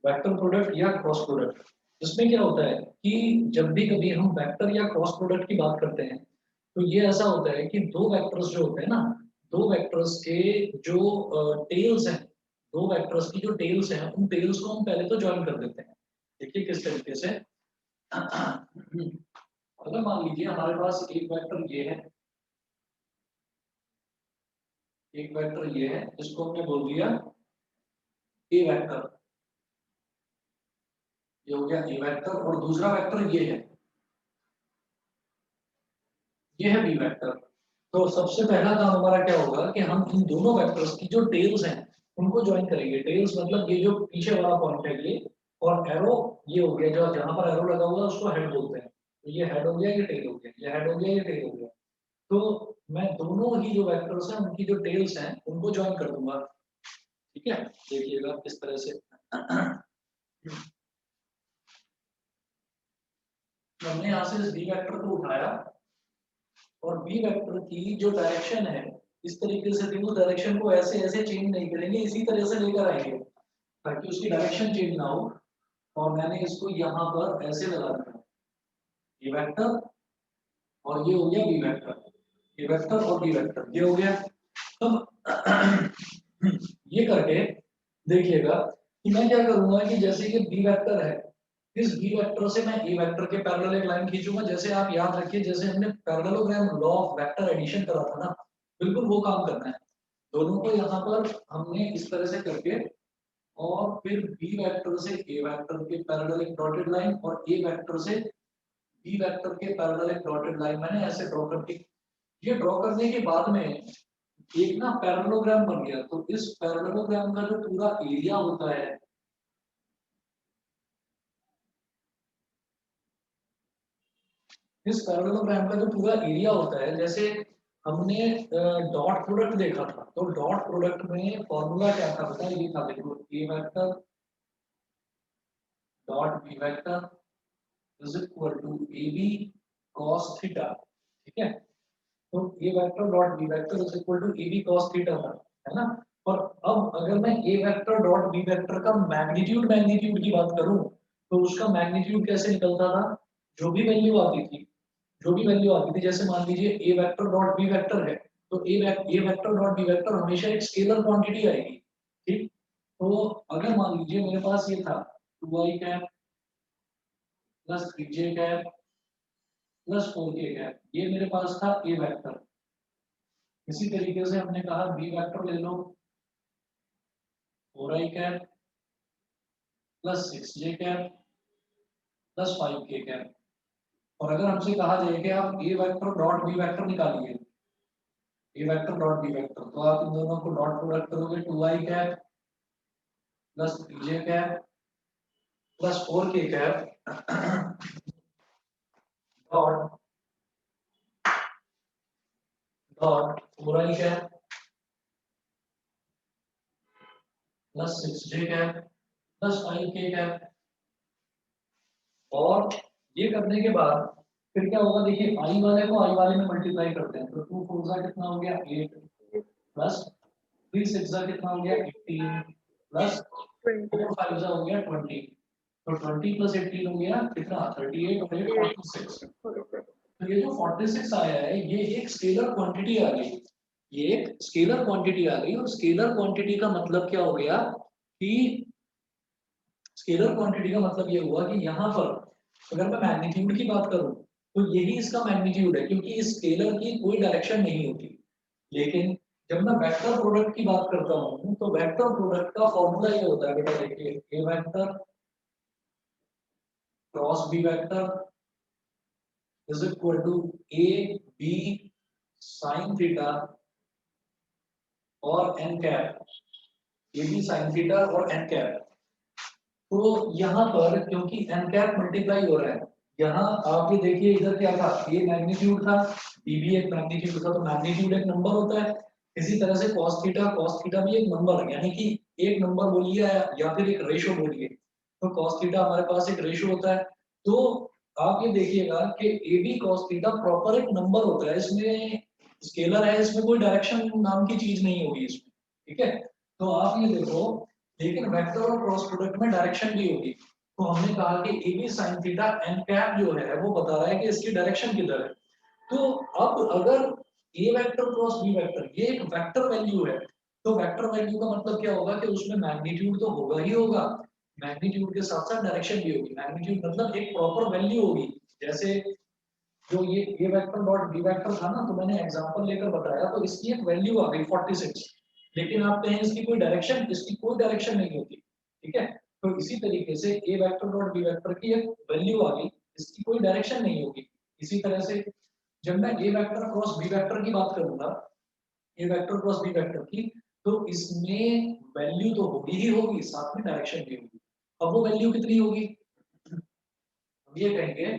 Vector product या cross product. इसमें क्या होता है कि जब भी कभी हम वेक्टर या क्रॉस प्रोडक्ट की बात करते हैं तो ये ऐसा होता है कि दो वेक्टर्स जो होते हैं ना, दो वेक्टर्स के जो टेल्स हैं, दो वेक्टर्स की जो टेल्स हैं उन टेल्स को हम पहले तो ज्वाइन कर देते हैं। देखिए किस तरीके से। अगर मान लीजिए हमारे पास एक वेक्टर ये है, एक वेक्टर ये है, इसको हमने बोल दिया ए वेक्टर, ये हो गया ए वेक्टर, और दूसरा वेक्टर ये है बी वेक्टर। तो सबसे पहला काम हमारा क्या होगा कि हम इन दोनों वेक्टर्स की जो टेल्स हैं उनको ज्वाइन करेंगे। टेल्स मतलब ये जो पीछे वाला पॉइंट है ये, और एरो ये हो गया, जो जहां पर एरो लगा हुआ है उसको हेड बोलते हैं। तो ये हेड हो गया, ये टेल हो गया, ये हेड हो गया, ये टेल हो गया। तो मैं दोनों ही जो वेक्टर्स हैं उनकी जो टेल्स हैं उनको ज्वाइन कर दूंगा। ठीक है, देखिएगा किस तरह से। तो हमने यहाँ से इस बी वेक्टर को उठाया और बी वेक्टर की जो डायरेक्शन है इस तरीके से थी, उस डायरेक्शन को ऐसे ऐसे चेंज नहीं करेंगे, इसी तरह से लेकर आएंगे ताकि उसकी डायरेक्शन चेंज ना हो। और मैंने इसको यहाँ पर ऐसे लगा दिया, ये वेक्टर और ये हो गया बी वेक्टर, ये वेक्टर और बी वेक्टर ये हो गया। अब ये करके देखिएगा कि मैं क्या करूंगा कि जैसे ये बी वेक्टर है, इस बी वेक्टर से मैं ए वेक्टर के पैरेलल एक लाइन खींचूंगा। जैसे आप याद रखिए, जैसे हमने parallelogram law of vector addition करा था ना, बिल्कुल वो काम करना है। दोनों को यहाँ पर हमने इस तरह से करके, और फिर बी वेक्टर से ए वेक्टर के पैरेलल एक डॉटेड लाइन, और ए वेक्टर से बी वेक्टर के पैरेलल एक डॉटेड लाइन मैंने ऐसे ड्रॉ करके, ये ड्रॉ करने के बाद में एक ना पैरेललोग्राम बन गया। तो इस पैरेललोग्राम का जो पूरा एरिया होता है, इस पैरेललोग्राम का जो पूरा एरिया होता है, जैसे हमने डॉट प्रोडक्ट देखा था, तो डॉट प्रोडक्ट में फॉर्मूला क्या था पता है, ये था देखो, A vector dot B vector is equal to A B cos theta. ठीक है, तो A vector dot B vector is equal to A B cos theta था, है ना। और अब अगर मैं A vector dot B vector का मैग्नीट्यूड मैग्नीट्यूड की बात करूं तो उसका मैग्नीट्यूड कैसे निकलता था, जो भी वैल्यू आती थी, जो भी वैल्यू आती थी, जैसे मान लीजिए ए वेक्टर डॉट बी वेक्टर है, तो A vector dot B vector हमेशा एक स्केलर क्वांटिटी आएगी। ठीक, तो अगर मान लीजिए मेरे पास ये था 2i cap plus 3j cap plus 4k cap, ये मेरे पास था ए वेक्टर। इसी तरीके से हमने कहा बी वेक्टर ले लो, 4i cap plus 6j cap plus 5k cap. और अगर हमसे कहा जाए कि आप ए वेक्टर डॉट बी वेक्टर निकालिए, ए वेक्टर डॉट बी वेक्टर, तो आप इन दोनों को डॉट प्रोडक्ट करोगे, 2i cap plus 3j cap plus 4k cap dot dot 4i cap plus 6j cap plus 5k cap. और ये करने के बाद फिर क्या होगा, देखिए आई वाले को आई वाले में मल्टीप्लाई करते हैं, तो 2 4 जा कितना हो गया 8 प्लस 3 6 जा कितना हो गया 18 प्लस 4 5 जा हो गया 20। तो 20 प्लस 18 हो गया कितना 38 और 8 46। तो ये जो 46 आया है ये एक स्केलर क्वांटिटी आ गई, ये एक स्केलर क्वांटिटी आ गई। और स्केलर क्वांटिटी का मतलब क्या हो गया कि स्केलर क्वांटिटी का मतलब ये हुआ कि यहाँ पर अगर मैं मैग्नीट्यूड की बात करूं तो यही इसका मैग्नीट्यूड है, क्योंकि इस स्केलर की कोई डायरेक्शन नहीं होती। लेकिन जब मैं वेक्टर प्रोडक्ट की बात करता हूं तो वेक्टर प्रोडक्ट का फॉर्मूला ये होता है बेटा, देखिए A vector cross B vector is equal to A B sine theta और n cap, A B sine theta और एन कैप। तो यहाँ पर क्योंकि एन कैप मल्टीप्लाई हो रहा है, यहाँ आप ये देखिए इधर क्या था, ये मैग्नीट्यूड था, बी भी एक मैग्नीट्यूड था, तो मैग्नीट्यूड एक नंबर होता है। इसी तरह से cos थीटा भी एक नंबर है, यानी कि एक नंबर बोलिए या फिर एक रेशो बोलिए, तो cos थीटा हमारे पास एक रेशो होता है। तो आप ये देखिएगा कि A B cos theta proper एक नंबर होता है, इसमें स्केलर है, इसमें कोई डायरेक्शन नाम की चीज नहीं होगी इसमें। ठीक है, तो आप ये देखो लेकिन वेक्टर और क्रॉस प्रोडक्ट में डायरेक्शन भी होगी। तो हमने कहा कि A B sine theta n cap जो है वो बता रहा है कि इसकी डायरेक्शन किधर है। तो अब अगर ए वेक्टर क्रॉस बी वेक्टर ये एक वेक्टर वैल्यू है, तो वेक्टर वैल्यू का मतलब क्या होगा कि उसमें मैग्नीट्यूड तो होगा ही होगा, मैग्नीट्यूड के साथ साथ डायरेक्शन भी होगी। मैग्नीट्यूड मतलब एक प्रॉपर वैल्यू होगी। जैसे जो ये वेक्टर डॉट बी वेक्टर था ना, तो मैंने एग्जांपल लेकर बताया, तो इसकी एक वैल्यू आ गई 46, लेकिन आप कहें इसकी कोई डायरेक्शन, इसकी कोई डायरेक्शन नहीं होती। ठीक है, तो इसी तरीके से ए वेक्टर डॉट बी वेक्टर की एक वैल्यू आ गई, इसकी कोई डायरेक्शन नहीं होगी। इसी तरह से जब मैं A vector cross B vector की बात करूंगा, ए वेक्टर क्रॉस बी वेक्टर की, तो इसमें वैल्यू तो होगी ही होगी, साथ में डायरेक्शन भी होगी। अब वो वैल्यू कितनी होगी, हम ये कहेंगे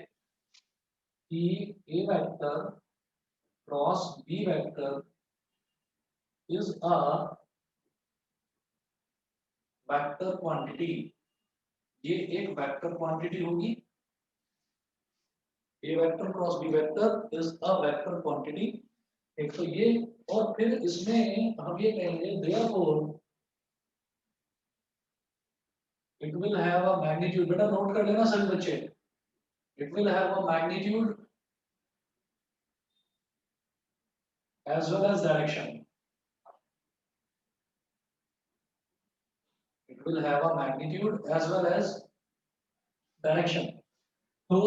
कि A vector cross B vector is a vector quantity. ये एक वेक्टर क्वांटिटी होगी, A vector cross B vector is a vector quantity. एक तो ये, और फिर इसमें हम ये कहेंगे therefore it will have a magnitude। बेटा नोट कर लेना सभी बच्चे, it will have a magnitude as well as direction। it will have a magnitude as well as direction। तो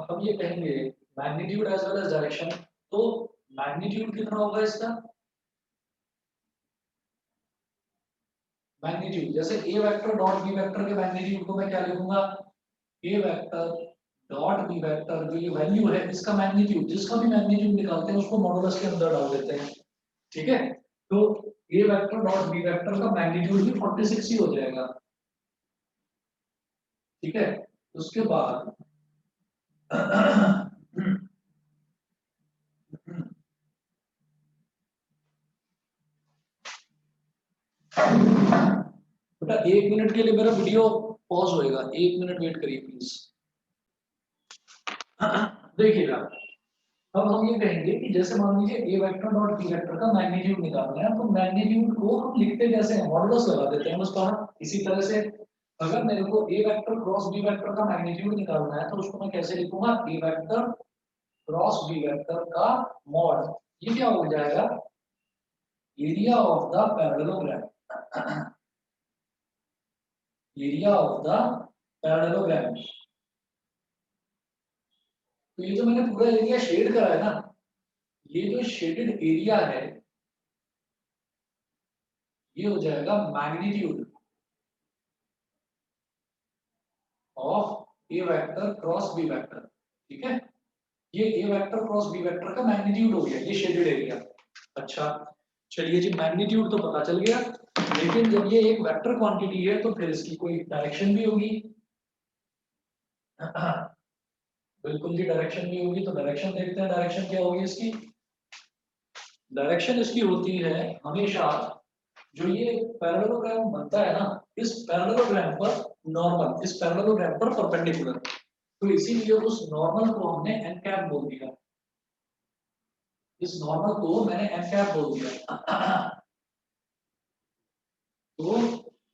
हम ये कहेंगे magnitude as well as direction. तो मैग्नीट्यूड कितना होगा इसका, मैग्नीट्यूड जैसे A vector dot B vector के मैग्नीट्यूड को मैं क्या लिखूंगा, A vector dot B vector जो ये वैल्यू है इसका मैग्नीट्यूड, जिसका भी मैग्नीट्यूड निकालते हैं उसको मॉडुलस के अंदर डाल देते हैं। ठीक है, तो A vector dot B vector का मैग्नीट्यूड भी 46 ही हो जाएगा। ठीक है, उसके बाद बेटा 1 मिनट के लिए मेरा वीडियो पॉज होएगा, 1 मिनट वेट करिए प्लीज। देखिएगा, अब हम ये कहेंगे कि जैसे मान लीजिए ए वेक्टर डॉट बी वेक्टर का मैग्नीट्यूड निकालना है, तो मैग्नीट्यूड को हम लिखते कैसे हैं, मॉडुलस लगा देते हैं उसका। इसी तरह से अगर मेरे को ए वेक्टर क्रॉस बी वेक्टर का मैग्नीट्यूड निकालना है, तो उसको मैं कैसे लिखूंगा, A vector cross B vector का मॉड। ये क्या हो जाएगा, area of the parallelogram, area of the parallelogram. तो ये जो मैंने पूरा एरिया शेड करा है ना, ये जो शेडेड एरिया है ये हो जाएगा magnitude of A vector cross B vector. ठीक है, ये A vector cross B vector का मैग्नीट्यूड हो गया, ये शेडेड एरिया। अच्छा, चलिए जी, मैग्नीट्यूड तो पता चल गया, लेकिन जब ये एक वेक्टर क्वांटिटी है तो फिर इसकी कोई डायरेक्शन भी होगी। बिल्कुल जी, डायरेक्शन भी होगी। तो डायरेक्शन देखते हैं, डायरेक्शन क्या होगी इसकी। डायरेक्शन इसकी होती है हमेशा, जो ये पैरेललोग्राम बनता है ना, इस पैरेललोग्राम पर नॉर्मल, इस पैरेललोग्राम पर परपेंडिकुलर, तो इसीलिए उस नॉर्मल को हमने एन कैप बोल दिया, इस नॉर्मल को मैंने एन कैप बोल दिया। तो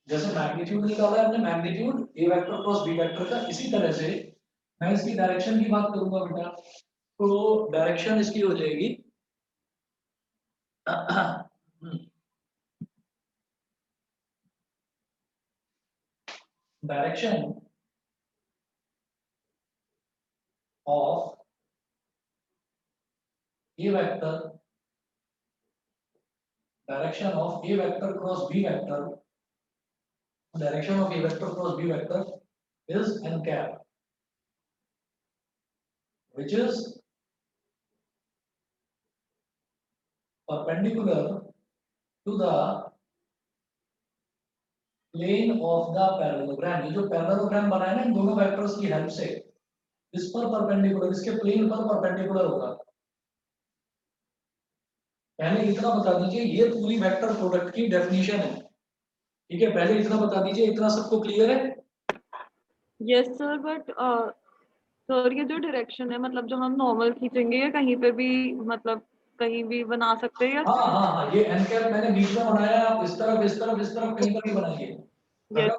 जैसे मैग्नीट्यूड निकाला है हमने, magnitude A vector cross B vector का, इसी तरह से मैं इसकी डायरेक्शन की बात करूंगा बेटा, तो डायरेक्शन इसकी हो जाएगी direction of A vector, direction of A vector cross B vector, direction of A vector cross B vector is n cap, which is perpendicular to the plane of the parallelogram। ये जो parallelogram बना है ना इन दोनों vectors की help से, इस पर परपेंडिकुलर, इसके प्लेन पर परपेंडिकुलर होगा। पहले इतना बता दीजिए, ये पूरी वेक्टर प्रोडक्ट की डेफिनेशन है। ठीक है, पहले इतना बता दीजिए, इतना सबको क्लियर है। यस सर, बट सर ये जो डायरेक्शन है, मतलब जो हम नॉर्मल खींचेंगे या कहीं पे भी मतलब कहीं भी बना सकते हैं या हाँ हाँ हाँ, ये एन कैप मैंने बीच में बनाया, आप इस तरफ इस तरफ इस तरफ कहीं पर भी बनाइए। यस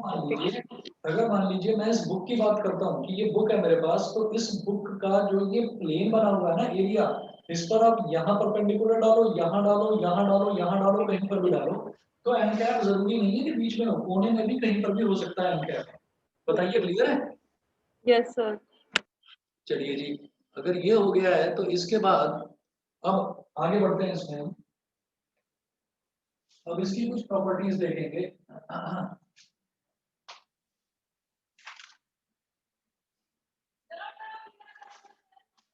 अगर मान लीजिए मैं इस बुक की बात करता हूँ कि ये बुक है मेरे पास, तो इस बुक का जो ये प्लेन बना हुआ है ना एरिया, इस पर आप यहाँ परपेंडिकुलर डालो, यहाँ डालो, यहाँ डालो, यहाँ डालो, कहीं पर भी डालो, तो एन कैप जरूरी नहीं है कि बीच में हो, कोने में भी कहीं पर भी हो सकता है एन कैप। बताइए, क्लियर है? Yes sir. चलिए जी, अगर ये हो गया है तो इसके बाद अब आगे बढ़ते हैं इसमें हम। अब इसकी कुछ प्रॉपर्टीज देखेंगे।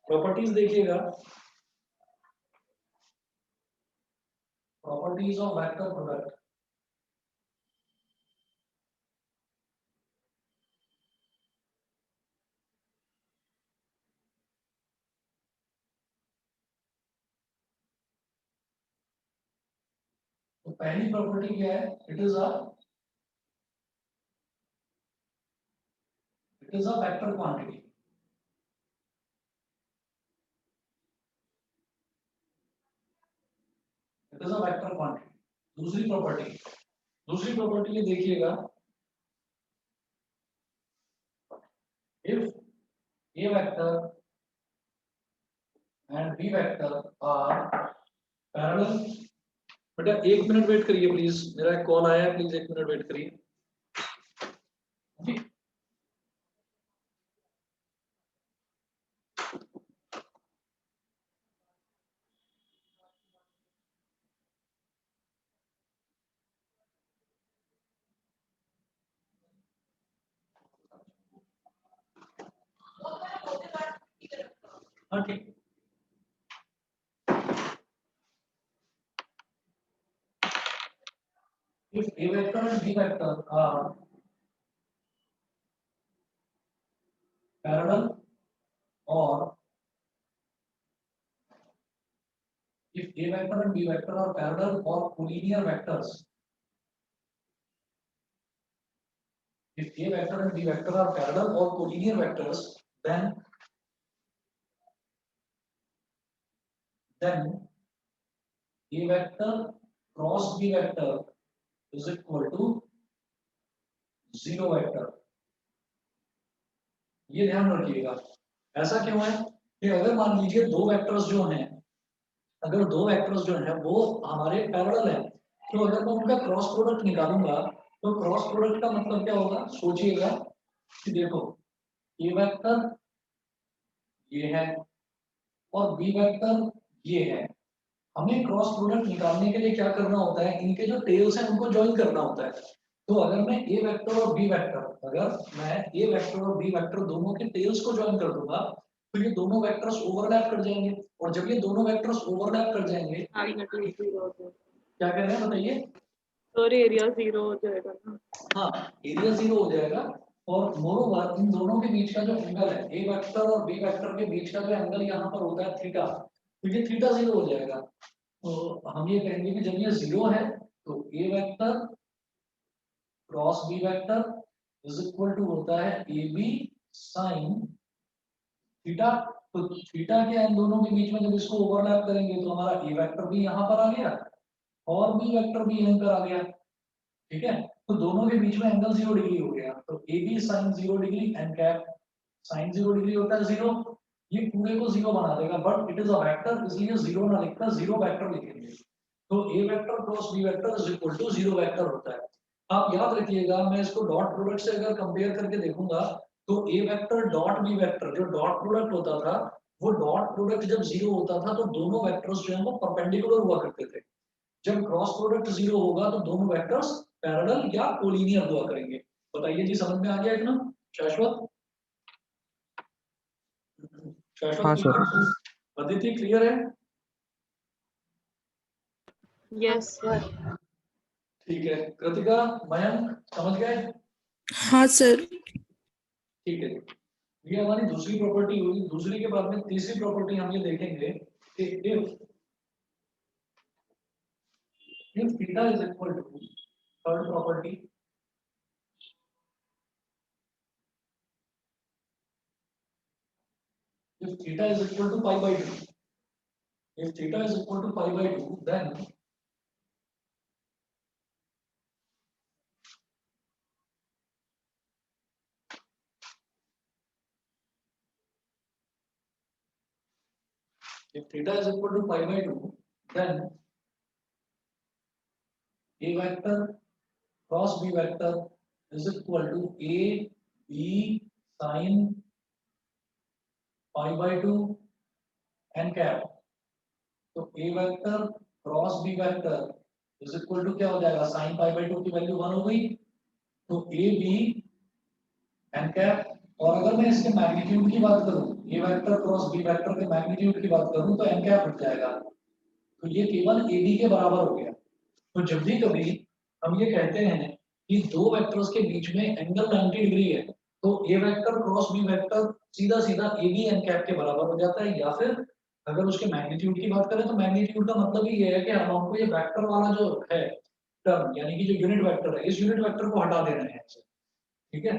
प्रॉपर्टीज देखिएगा, प्रॉपर्टीज ऑफ वेक्टर प्रोडक्ट। तो पहली प्रॉपर्टी क्या है? It is a vector quantity. It is a vector quantity. दूसरी प्रॉपर्टी ये देखिएगा, if A vector and B vector are parallel. बेटा एक मिनट वेट करिए प्लीज, मेरा एक कॉल आया है, प्लीज एक मिनट वेट करिए। हाँ ठीक। If A vector and B vector are parallel, or if A vector and B vector are parallel or collinear vectors, if A vector and B vector are parallel or collinear vectors, then A vector cross B vector is equal to zero vector। ये ध्यान रखिएगा। ऐसा क्यों है कि अगर मान लीजिए दो वेक्टर्स जो हैं, अगर दो वेक्टर्स जो हैं वो हमारे पैरेलल हैं, तो अगर मैं उनका क्रॉस प्रोडक्ट निकालूंगा, तो क्रॉस प्रोडक्ट का मतलब क्या होगा? सोचिएगा कि देखो, ए वेक्टर ये है और बी वेक्टर ये है। हमें क्रॉस प्रोडक्ट निकालने के लिए क्या करना होता है? इनके जो टेल्स हैं उनको ज्वाइन करना होता है। तो अगर मैं ए वेक्टर और बी वेक्टर, अगर मैं ए वेक्टर और बी वेक्टर दोनों के टेल्स को ज्वाइन कर दूंगा, तो ये दोनों वेक्टर्स ओवरलैप कर जाएंगे, और जब ये दोनों वेक्टर्स ओवरलैप कर जाएंगे, क्या कर रहे हैं बताइए? सर एरिया 0 हो जाएगा ना। हाँ, एरिया 0 हो जाएगा। और मोरोवर इन दोनों के बीच का जो एंगल है, ए वेक्टर और बी वेक्टर के बीच का जो एंगल यहाँ पर होता है थीटा, तो ये थीटा 0 हो जाएगा। तो हम ये कहेंगे कि जब ये 0 है तो A vector cross B vector is equal to होता है ए बी साइन थीटा। तो थीटा के इन दोनों के बीच में जब इसको ओवरलैप करेंगे तो हमारा ए वेक्टर भी यहाँ पर आ गया और बी वेक्टर भी यहीं पर आ गया। ठीक है, तो दोनों के बीच में एंगल 0 डिग्री हो गया। तो A B sine 0 degree n cap sine 0 degree होता है 0, ये पूरे को 0 बना देगा, but it is a vector, इसलिए 0 ना लिखकर 0 वेक्टर लिखेंगे। तो A vector cross B vector is equal to 0 vector होता है। आप याद रखिएगा, मैं इसको डॉट प्रोडक्ट से अगर कंपेयर करके देखूंगा, तो A vector dot B vector जो डॉट प्रोडक्ट होता था, वो डॉट प्रोडक्ट जब 0 होता था तो दोनों वेक्टर्स जो है वो परपेंडिकुलर हुआ करते थे। जब क्रॉस प्रोडक्ट 0 होगा तो दोनों वेक्टर्स पैरेलल या कोलिनियर हुआ करेंगे। बताइए जी, समझ में आ गया इतना? शाश्वत, हाँ शाश्वत सर। क्लियर? अदिति क्लियर है? Yes sir. ठीक है, कृतिका, मयंक समझ गए? हाँ सर। ठीक है, ये हमारी दूसरी प्रॉपर्टी हुई। दूसरी के बाद में तीसरी प्रॉपर्टी हम ये देखेंगे कि if theta is equal to, third property, if theta is equal to pi by 2, if theta is equal to pi by 2, then if theta is equal to pi by 2, then a vector cross b vector is equal to a b sin pi by 2 n cap. तो a vector cross b vector is equal to क्या हो जाएगा, sin pi by 2 की value 1 हो गई, तो a b n cap. और अगर मैं इसके मैग्नीट्यूड की बात करूं, a vector cross b vector के मैग्नीट्यूड की बात करूं तो n कैप उठ जाएगा, तो ये केवल a b के बराबर हो गया। तो जब भी कभी हम ये कहते हैं कि दो वेक्टर्स के बीच में एंगल 90 डिग्री है, तो a vector cross b vector सीधा सीधा a b n कैप के बराबर हो जाता है। या फिर अगर उसके मैग्नीट्यूड की बात करें तो मैग्नीट्यूड का मतलब ही ये है कि हम हमको ये वेक्टर वाला जो है टर्म, यानी कि जो यूनिट वेक्टर है, इस यूनिट वेक्टर को हटा देना है। ठीक है,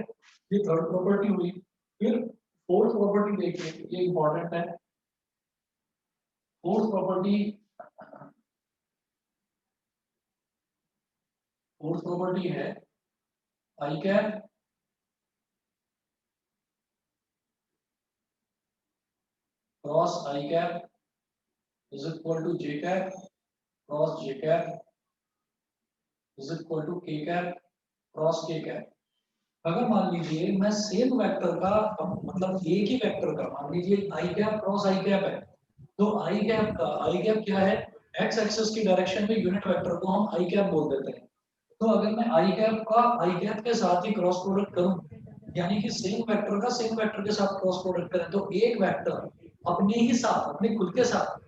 ये थर्ड प्रॉपर्टी हुई। फिर फोर्थ प्रॉपर्टी देखिए, ये इंपॉर्टेंट है। फोर्थ प्रॉपर्टी है i cap cross i cap is equal to j cap cross j cap is equal to k cap cross k cap. अगर मान लीजिए मैं सेम वेक्टर का, मतलब एक ही वेक्टर का, मान लीजिए आई कैप क्रॉस आई कैप है, तो आई कैप क्या है, एक्स एक्सिस की डायरेक्शन में यूनिट वेक्टर को हम आई कैप बोल देते हैं। तो अगर मैं आई कैप का आई कैप के साथ ही क्रॉस प्रोडक्ट करूं, यानी कि सेम वेक्टर का सेम वेक्टर के साथ क्रॉस प्रोडक्ट करें, तो एक वेक्टर अपने ही साथ, अपने खुद के साथ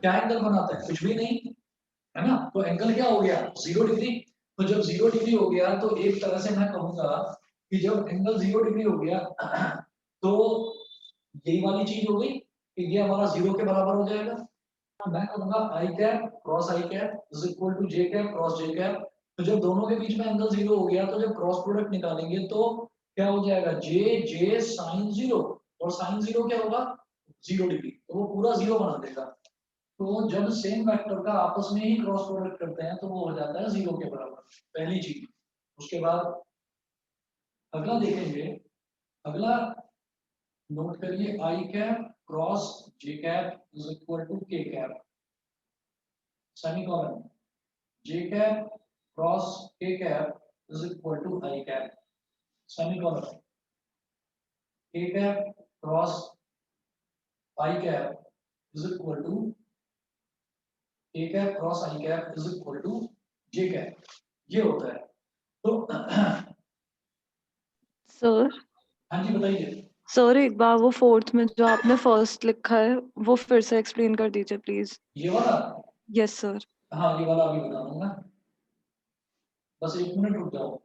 क्या एंगल बनाता है, कुछ भी नहीं, है ना। तो एंगल क्या हो गया, 0 डिग्री। तो जब 0 डिग्री हो गया तो एक तरह से मैं कहूंगा कि जब एंगल 0 डिग्री हो गया तो यही वाली चीज हो गई कि ये हमारा 0 के बराबर हो जाएगा। मैं कहूंगा i cap cross i cap is equal to j cap cross j cap. तो जब दोनों के बीच में एंगल 0 हो गया, तो जब क्रॉस प्रोडक्ट निकालेंगे तो क्या हो जाएगा, जे जे साइन 0, और साइन 0 क्या होगा, 0 डिग्री, तो वो पूरा 0 बना देगा। तो जब सेम वेक्टर का आपस में ही क्रॉस प्रोडक्ट करते हैं तो वो हो जाता है 0 के बराबर, पहली चीज। उसके बाद अगला देखेंगे, अगला नोट करिए, i cap cross j cap is equal to k cap, semicolon, j cap cross k cap is equal to i cap, semicolon, k cap cross i cap is equal to k cap cross i cap is equal to j cap, ये होता है। तो sir हाँ जी बताइए। Sir एक बार वो fourth में जो आपने फर्स्ट लिखा है वो फिर से एक्सप्लेन कर दीजिए प्लीज। ये वाला, यस सर। हाँ ये वाला अभी बता दूंगा, बस 1 मिनट रुक जाओ।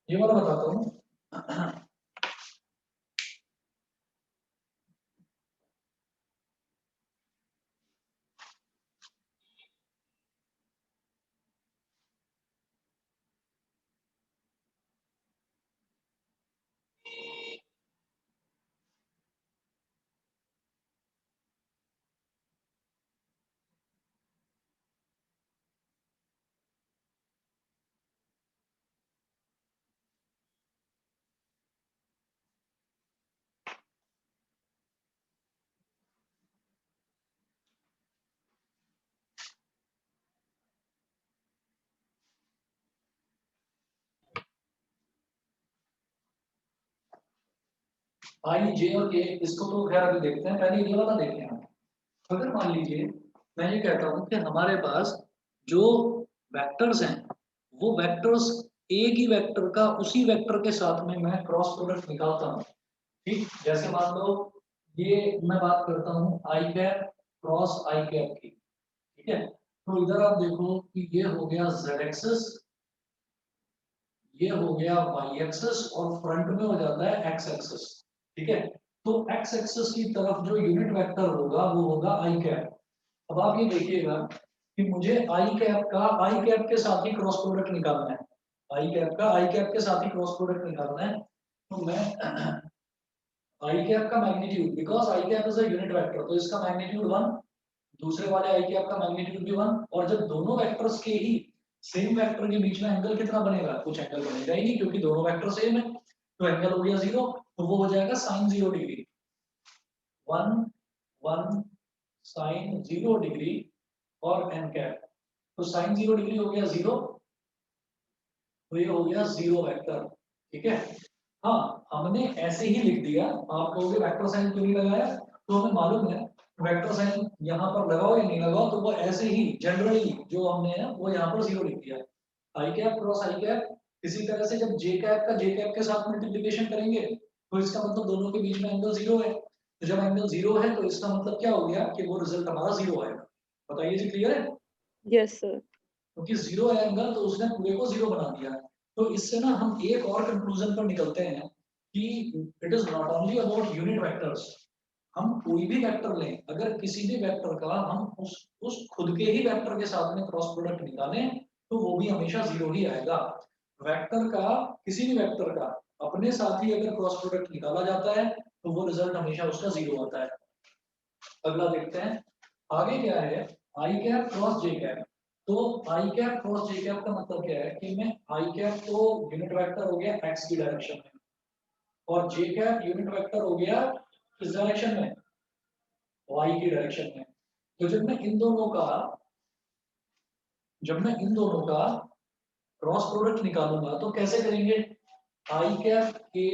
ये वाला बताता हूँ। आई जे और के, इसको तो खैर अभी देखते हैं, पहले ये वाला देखते हैं। अगर मान लीजिए मैं ये कहता हूँ कि हमारे पास जो वेक्टर्स हैं वो वेक्टर्स एक ही वेक्टर का उसी वेक्टर के साथ में मैं क्रॉस प्रोडक्ट निकालता हूँ। ठीक, जैसे मान लो ये मैं बात करता हूँ आई कैप क्रॉस आई कैप की, ठीक है। तो इधर आप देखो कि ये हो गया z एक्सिस, ये हो गया y एक्सिस, और फ्रंट में हो जाता है x एक्सिस, ठीक है। तो एक्स एक्सिस की तरफ जो यूनिट वेक्टर होगा वो होगा आई कैप। अब आप ये देखिएगा कि मुझे आई कैप के साथ ही क्रॉस प्रोडक्ट निकालना है। आई कैप के साथ ही क्रॉस प्रोडक्ट निकालना है। तो मैं आई कैप का magnitude, because I cap is a unit vector, तो इसका मैग्नीट्यूड 1, दूसरे वाले आई कैप का मैग्नीट्यूड भी 1, और जब दोनों वेक्टर्स के ही सेम वेक्टर के बीच में एंगल कितना बनेगा, कुछ एंगल बनेगा ही नहीं क्योंकि दोनों वेक्टर सेम है, तो एंगल हो गया 0, तो वो हो जाएगा sin 0 डिग्री, 1 1 sin 0 डिग्री और n कैप, तो sin 0 डिग्री हो गया 0, तो ये हो गया 0 वेक्टर। ठीक है, हाँ हमने ऐसे ही लिख दिया। आप कहोगे वेक्टर साइन क्यों नहीं लगाया, तो हमें मालूम है वेक्टर साइन यहाँ पर लगाओ या नहीं लगाओ, तो वो ऐसे ही जनरली जो हमने है वो यहाँ पर 0 लिख दिया। आई कैप क्रॉस आई कैप, इसी तरह से जब जे कैप का जे कैप के साथ मल्टीप्लिकेशन करेंगे तो इसका मतलब दोनों के बीच में एंगल 0 है, तो जब एंगल 0 है तो इसका मतलब क्या हो गया कि वो रिजल्ट हमारा 0 आएगा। बताइए जी, क्लियर है? Yes sir. क्योंकि 0 है एंगल तो उसने पूरे को 0 बना दिया। तो इससे ना हम एक और कंक्लूजन पर निकलते हैं कि it is not only about unit vectors. हम कोई भी वेक्टर लें, अगर किसी भी वेक्टर का हम उस खुद के ही वेक्टर के साथ में क्रॉस प्रोडक्ट निकालें तो वो भी हमेशा 0 ही आएगा। वेक्टर का, किसी भी वेक्टर का अपने साथ ही अगर क्रॉस प्रोडक्ट निकाला जाता है तो वो रिजल्ट हमेशा उसका 0 आता है। अगला देखते हैं आगे क्या है, i cap cross j cap. तो आई कैप क्रॉस जे कैप का मतलब क्या है कि मैं आई कैप तो यूनिट वेक्टर हो गया एक्स की डायरेक्शन में, और जे कैप यूनिट वेक्टर हो गया किस डायरेक्शन में, वाई की डायरेक्शन में। तो जब मैं इन दोनों का क्रॉस प्रोडक्ट निकालूंगा तो कैसे करेंगे, आई कैप के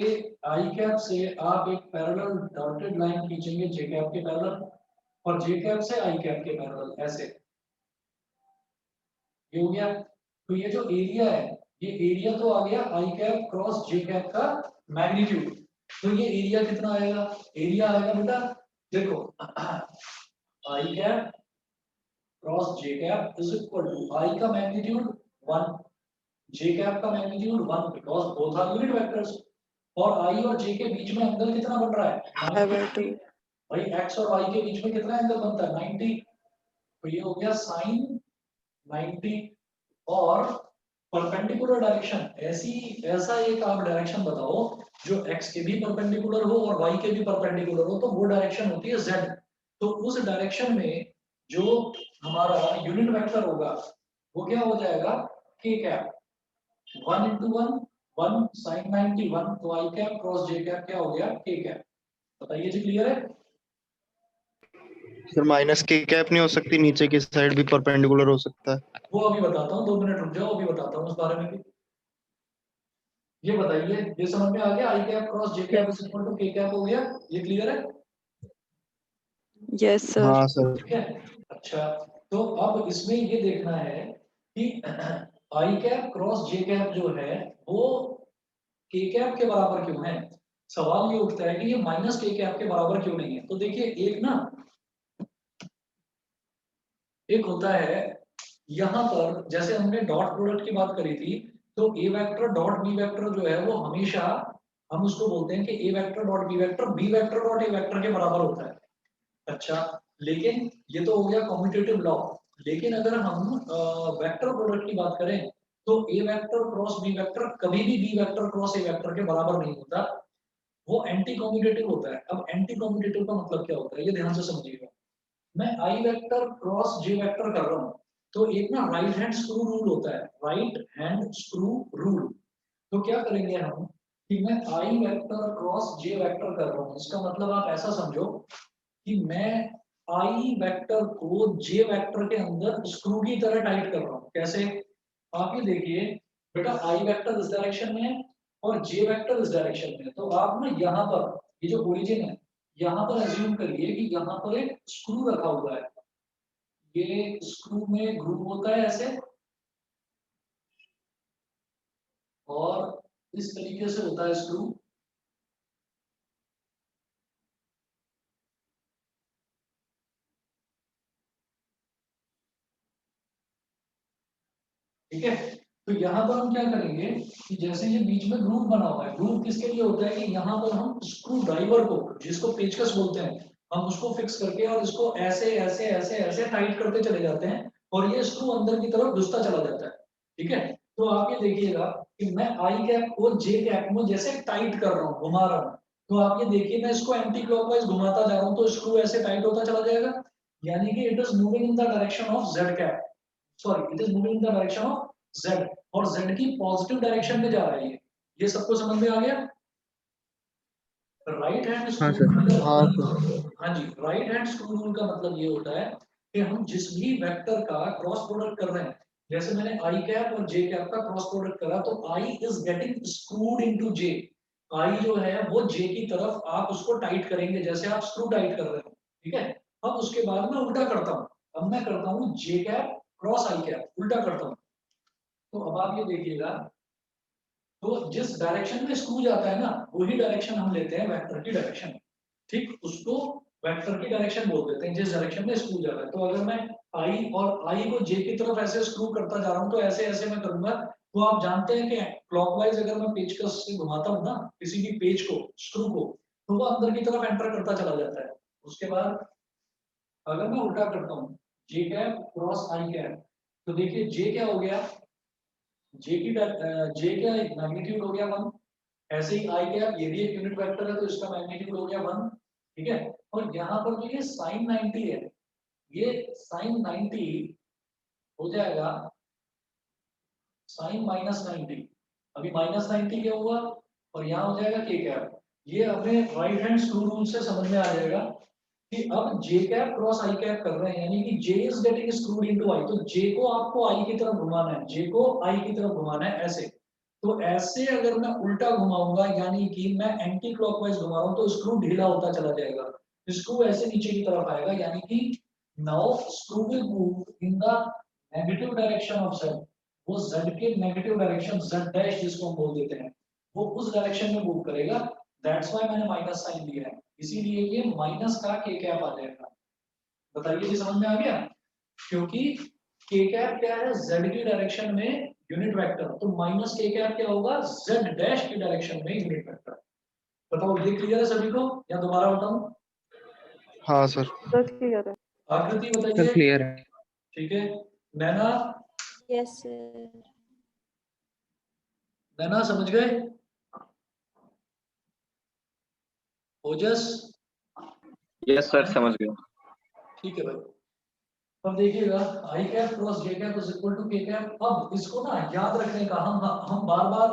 आई कैप से आप एक पैरेलल डॉटेड लाइन खींचेंगे जे कैप के पैरेलल, और जे कैप से आई कैप के पैरेलल, ऐसे ये हो गया। तो ये जो एरिया है, ये एरिया तो आ गया i cap cross j cap का मैग्नीट्यूड। तो ये एरिया कितना आएगा, एरिया आएगा बेटा देखो i cap cross j cap is equal to i का मैग्नीट्यूड 1, जे कैप का magnitude 1 because both are unit vectors, और आई और जे के बीच में एंगल कितना बन रहा है, I/2। 90। भाई एक्स और वाई के बीच में कितना एंगल बनता है, 90। तो ये हो गया साइन 90। और परपेंडिकुलर डायरेक्शन, ऐसा एक आप डायरेक्शन बताओ जो x के भी परपेंडिकुलर हो और y के भी परपेंडिकुलर हो, तो वो डायरेक्शन होती है z। तो उस डायरेक्शन में जो हमारा यूनिट वेक्टर होगा वो क्या हो जाएगा, k कैप, 1 into 1 1 sin 91, तो i cap cross j cap क्या हो गया, k कैप। बताइए जी, क्लियर है? सर माइनस के कैप नहीं हो सकती, नीचे की साइड भी परपेंडिकुलर हो सकता है? वो अभी बताता हूँ, 2 मिनट रुक जाओ, अभी बताता हूँ उस बारे में भी। ये बताइए, ये समझ में आ गया, i cap cross j cap is equal to k cap हो गया, ये क्लियर है? Yes sir. हाँ सर। ठीक है, अच्छा। तो अब इसमें ये देखना है कि आई कैप क्रॉस जे कैप जो है वो के कैप के बराबर क्यों है। सवाल ये उठता है कि ये माइनस के कैप के बराबर क्यों नहीं है। तो देखिए एक होता है यहाँ पर, जैसे हमने डॉट प्रोडक्ट की बात करी थी, तो A vector dot B vector जो है वो हमेशा, हम उसको बोलते हैं कि A vector dot B vector B vector dot A vector के बराबर होता है। अच्छा, लेकिन ये तो हो गया कॉम्यूटेटिव लॉ। लेकिन अगर हम वेक्टर प्रोडक्ट की बात करें तो A vector cross B vector कभी भी B vector cross A vector के बराबर नहीं होता, वो एंटी कॉम्यूटेटिव होता है। अब एंटी कॉम्यूटेटिव का मतलब क्या होता है, ये ध्यान से समझिएगा। मैं आई वेक्टर क्रॉस जे वेक्टर कर रहा हूँ, तो एक ना राइट हैंड स्क्रू रूल होता है, राइट हैंड स्क्रू रूल। तो क्या करेंगे हम कि मैं आई वेक्टर क्रॉस जे वेक्टर कर रहा हूँ, इसका मतलब आप ऐसा समझो कि मैं आई वेक्टर को जे वेक्टर के अंदर स्क्रू की तरह टाइट कर रहा हूँ। कैसे, आप ये देखिए बेटा, आई वेक्टर इस डायरेक्शन में है और जे वेक्टर इस डायरेक्शन में है, तो आप ना यहाँ पर ये जो ओरिजिन है यहाँ पर एज्यूम करिए कि यहाँ पर एक स्क्रू रखा हुआ है, ये स्क्रू में ग्रूव होता है ऐसे, और इस तरीके से होता है स्क्रू। ठीक है, तो यहाँ पर हम क्या करेंगे कि जैसे ये बीच में ग्रूव बना हुआ है, ग्रूव किसके लिए होता है कि यहाँ पर हम स्क्रू ड्राइवर को, जिसको पेचकस बोलते हैं, हम उसको फिक्स करके और इसको ऐसे ऐसे ऐसे ऐसे टाइट करते चले जाते हैं और ये स्क्रू अंदर की तरफ घुसता चला जाता है। ठीक है, तो आप ये देखिएगा कि मैं आई कैप को जे कैप में जैसे टाइट कर रहा हूँ, घुमा रहा हूँ, तो आप ये देखिए मैं इसको एंटी क्लॉकवाइज घुमाता जा रहा हूँ तो स्क्रू ऐसे टाइट होता चला जाएगा, यानी कि it is moving in the direction of Z cap, sorry it is moving in the direction of Z, और जेड की पॉजिटिव डायरेक्शन में जा रही है। ये सबको समझ में आ गया? राइट हैंड हाँ स्क्रू सर। रूल हाँ का, सर। हाँ जी, राइट हैंड स्क्रू रूल का मतलब ये होता है कि हम जिस भी वेक्टर का क्रॉस प्रोडक्ट कर रहे हैं, जैसे मैंने आई कैप और जे कैप का क्रॉस प्रोडक्ट करा तो I is getting screwed into जे, आई जो है वो जे की तरफ आप उसको टाइट करेंगे जैसे आप स्क्रू टाइट कर रहे हो। ठीक है, अब उसके बाद मैं उल्टा करता हूँ, अब मैं करता हूँ जे कैप क्रॉस आई कैप, उल्टा करता हूँ। तो अब आप ये देखिएगा, तो जिस डायरेक्शन में स्क्रू जाता है ना वही डायरेक्शन हम लेते हैं वेक्टर की डायरेक्शन, ठीक, उसको वेक्टर की डायरेक्शन बोल देते हैं जिस डायरेक्शन में स्क्रू जा रहा है। तो अगर मैं आई और आई को जे की तरफ ऐसे स्क्रू करता जा रहा हूँ तो ऐसे ऐसे मैं करूंगा, तो आप जानते हैं कि क्लॉकवाइज अगर मैं पेचकस से घुमाता हूँ ना किसी भी पेज को, स्क्रू को, तो वो अंदर की तरफ एंटर करता चला जाता है। उसके बाद अगर मैं उल्टा करता हूँ जे कैप क्रॉस आई कैप, तो देखिए जे क्या हो गया, जे की जे क्या मैग्नीट्यूड हो गया 1, ऐसे ही आई कैप ये भी एक यूनिट वेक्टर है तो इसका मैग्नीट्यूड हो गया 1। ठीक है, और यहाँ पर जो ये साइन 90 है, ये साइन 90 हो जाएगा साइन -90, अभी -90 क्या हुआ और यहाँ हो जाएगा के कैप। ये अपने राइट हैंड स्क्रू रूल से समझ में आ जाएगा कि अब j cap cross i cap कर रहे हैं, यानी कि j is getting screwed into i, तो जे को आपको आई की तरफ घुमाना है, जे को आई की तरफ घुमाना है ऐसे। तो ऐसे अगर मैं उल्टा घुमाऊंगा यानी कि मैं एंटी क्लॉकवाइज घुमा रहा हूं तो स्क्रू ढीला होता चला जाएगा, स्क्रू ऐसे नीचे की तरफ आएगा, यानी कि now screw will move in the negative direction of Z, वो जेड के नेगेटिव डायरेक्शन जेड डैश जिसको हम बोल देते हैं, वो उस डायरेक्शन में मूव करेगा। दैट्स व्हाई मैंने माइनस साइन लिया है, इसीलिए ये माइनस का के कैप आ जाएगा। बताइए जी समझ में आ गया? क्योंकि के कैप क्या है, जेड की डायरेक्शन में यूनिट वेक्टर, तो माइनस के कैप क्या होगा, जेड डैश की डायरेक्शन में यूनिट वेक्टर। बताओ ये क्लियर है सभी को या दोबारा बताऊं? हाँ सर। सर क्लियर है। आकृति सर बताइए। क्लियर है। ठीक है, नैना, यस सर। नैना समझ गए? ओजस? यस सर समझ गया। ठीक है भाई, अब देखिएगा i cap cross j cap is equal to k cap. अब इसको ना याद रखने का हम बार बार,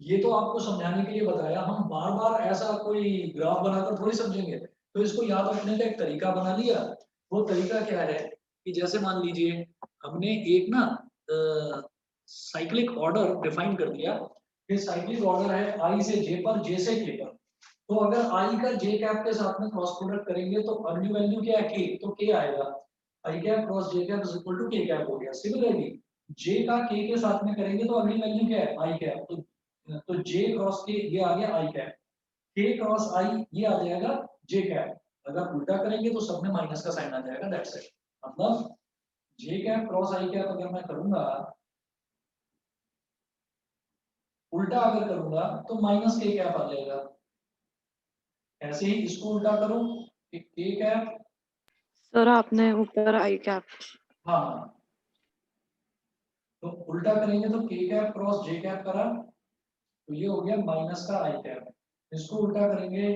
ये तो आपको समझाने के लिए बताया, हम बार बार ऐसा कोई ग्राफ बनाकर थोड़ी समझेंगे, तो इसको याद रखने का एक तरीका बना लिया। वो तरीका क्या है कि जैसे मान लीजिए हमने एक ना साइक्लिक ऑर्डर डिफाइन कर दिया कि साइक्लिक ऑर्डर है आई से जे पर, जे से के पर। तो अगर आई का जे कैप के साथ में क्रॉस प्रोडक्ट करेंगे तो अगली वैल्यू क्या है, के, तो के आएगा, i cap cross j cap is equal to k cap हो गया। सिमिलरली जे का के साथ में करेंगे तो अगली वैल्यू क्या है, आई कैप, तो जे क्रॉस के ये आ गया आई कैप, के क्रॉस आई ये आ जाएगा जे कैप। अगर उल्टा करेंगे तो सब में माइनस का साइन आ जाएगा, दैट्स इट। मतलब जे कैप क्रॉस आई कैप अगर मैं करूंगा, उल्टा अगर करूंगा तो माइनस के कैप आ जाएगा। ऐसे ही इसको उल्टा करूं कि के कैप, सर आपने ऊपर आई कैप। हाँ, तो उल्टा करेंगे तो के कैप क्रॉस जे कैप करा तो ये हो गया माइनस का आई कैप। इसको उल्टा करेंगे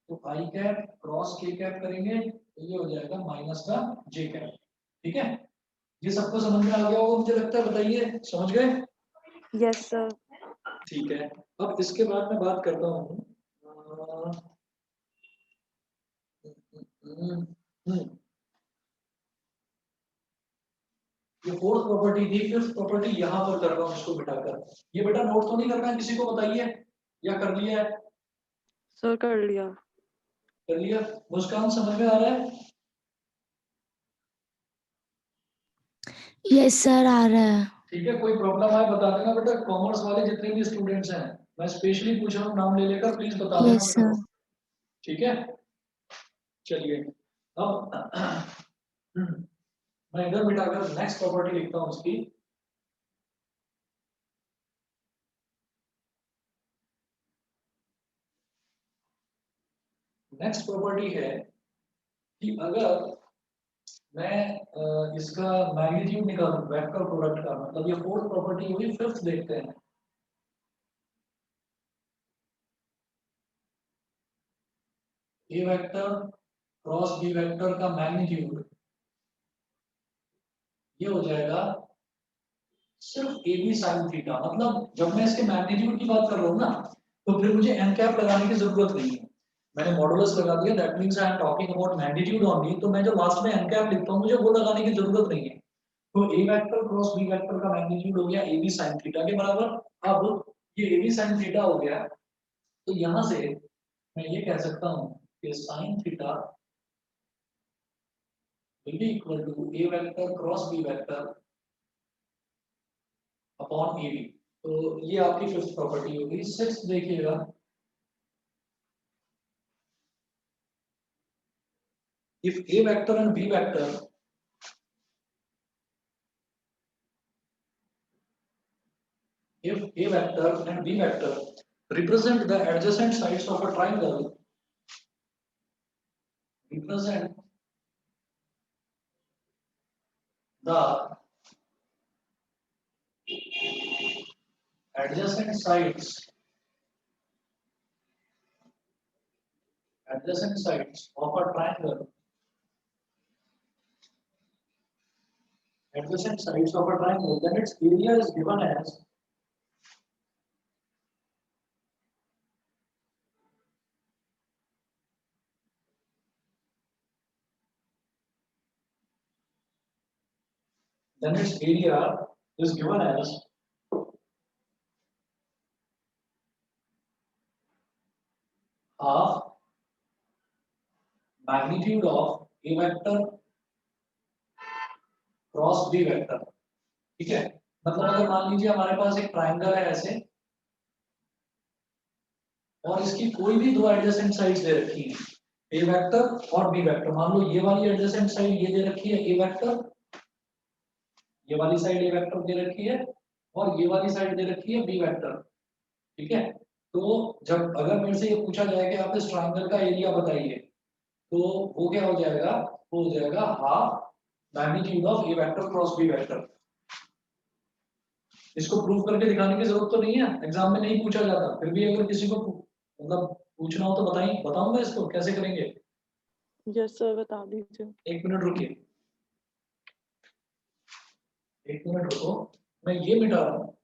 तो आई कैप क्रॉस के कैप करेंगे तो ये हो जाएगा माइनस का जे कैप। ठीक है, ये सबको समझ में आ गया होगा मुझे लगता है, बताइए समझ गए? Yes sir. ठीक है, अब इसके बाद मैं बात करता हूँ ये फोर्थ प्रॉपर्टी थी, फिफ्थ प्रॉपर्टी यहाँ पर कर रहा हूँ इसको बिठाकर। ये बेटा नोट तो नहीं करना है किसी को, बताइए, या कर लिया है? सर कर लिया। कर लिया। मुस्कान समझ में आ रहा है? यस सर आ रहा है। ठीक है, कोई प्रॉब्लम आए बता देना बेटा, कॉमर्स वाले जितने भी स्टूडेंट्स हैं मैं स्पेशली पूछ रहा हूँ, नाम ले लेकर प्लीज बता देना यस बेटा। सर। ठीक है, चलिए अब मैं इधर बिठाकर नेक्स्ट प्रॉपर्टी लिखता हूँ उसकी। नेक्स्ट प्रॉपर्टी है कि अगर मैं इसका मैग्नीट्यूड निकालूं वेक्टर प्रोडक्ट का, मतलब ये फोर्थ प्रॉपर्टी हुई। फिफ्थ देखते हैं। ए वेक्टर क्रॉस बी वेक्टर का मैग्नीट्यूड ये हो जाएगा सिर्फ ए बी साइन थीटा। मतलब जब मैं इसके मैग्नीट्यूड की बात कर रहा हूँ ना, तो फिर मुझे एन कैप लगाने की जरूरत नहीं है। मैंने मॉडुलस लगा दिया, that means I am talking about magnitude only. तो मैं जो लास्ट में एन कैप लिखता हूँ मुझे वो लगाने की जरूरत नहीं है। तो A vector cross B vector का मैग्नीट्यूड हो गया ए बी साइन थीटा के बराबर। अब ये ए बी साइन थीटा हो गया, तो यहां से मैं ये कह सकता हूँ कि sine theta will be equal to a vector cross b vector upon A B. तो ये आपकी फिफ्थ प्रॉपर्टी होगी। सिक्स्थ देखिएगा, if a vector and b vector if a vector and b vector represent the adjacent sides of a triangle, represent the adjacent sides of a triangle, adjacent sides of a triangle, then its area is given as half magnitude of a vector cross B vector. ठीक है, मतलब अगर मान लीजिए हमारे पास एक triangle है ऐसे, और इसकी कोई भी दो एडजेसेंट साइड्स दे रखी है, ए वेक्टर और बी वेक्टर। मान लो ये वाली एडजेसेंट साइड ये दे रखी है ए वेक्टर, ये वाली साइड ए वेक्टर दे रखी है, और ये वाली साइड दे रखी है बी वेक्टर। ठीक है, तो जब अगर मेरे से ये पूछा जाए कि आप इस ट्राइंगल का एरिया बताइए, तो वो क्या हो जाएगा, वो हो जाएगा half magnitude of A vector cross B vector. इसको प्रूव करके दिखाने की जरूरत तो नहीं है, एग्जाम में नहीं पूछा जाता। फिर भी अगर किसी को मतलब पूछना हो तो बताऊंगा इसको कैसे करेंगे। यस सर, बता दीजिए। एक मिनट रुकिए, एक मिनट रुको, मैं ये मिटा रहा हूँ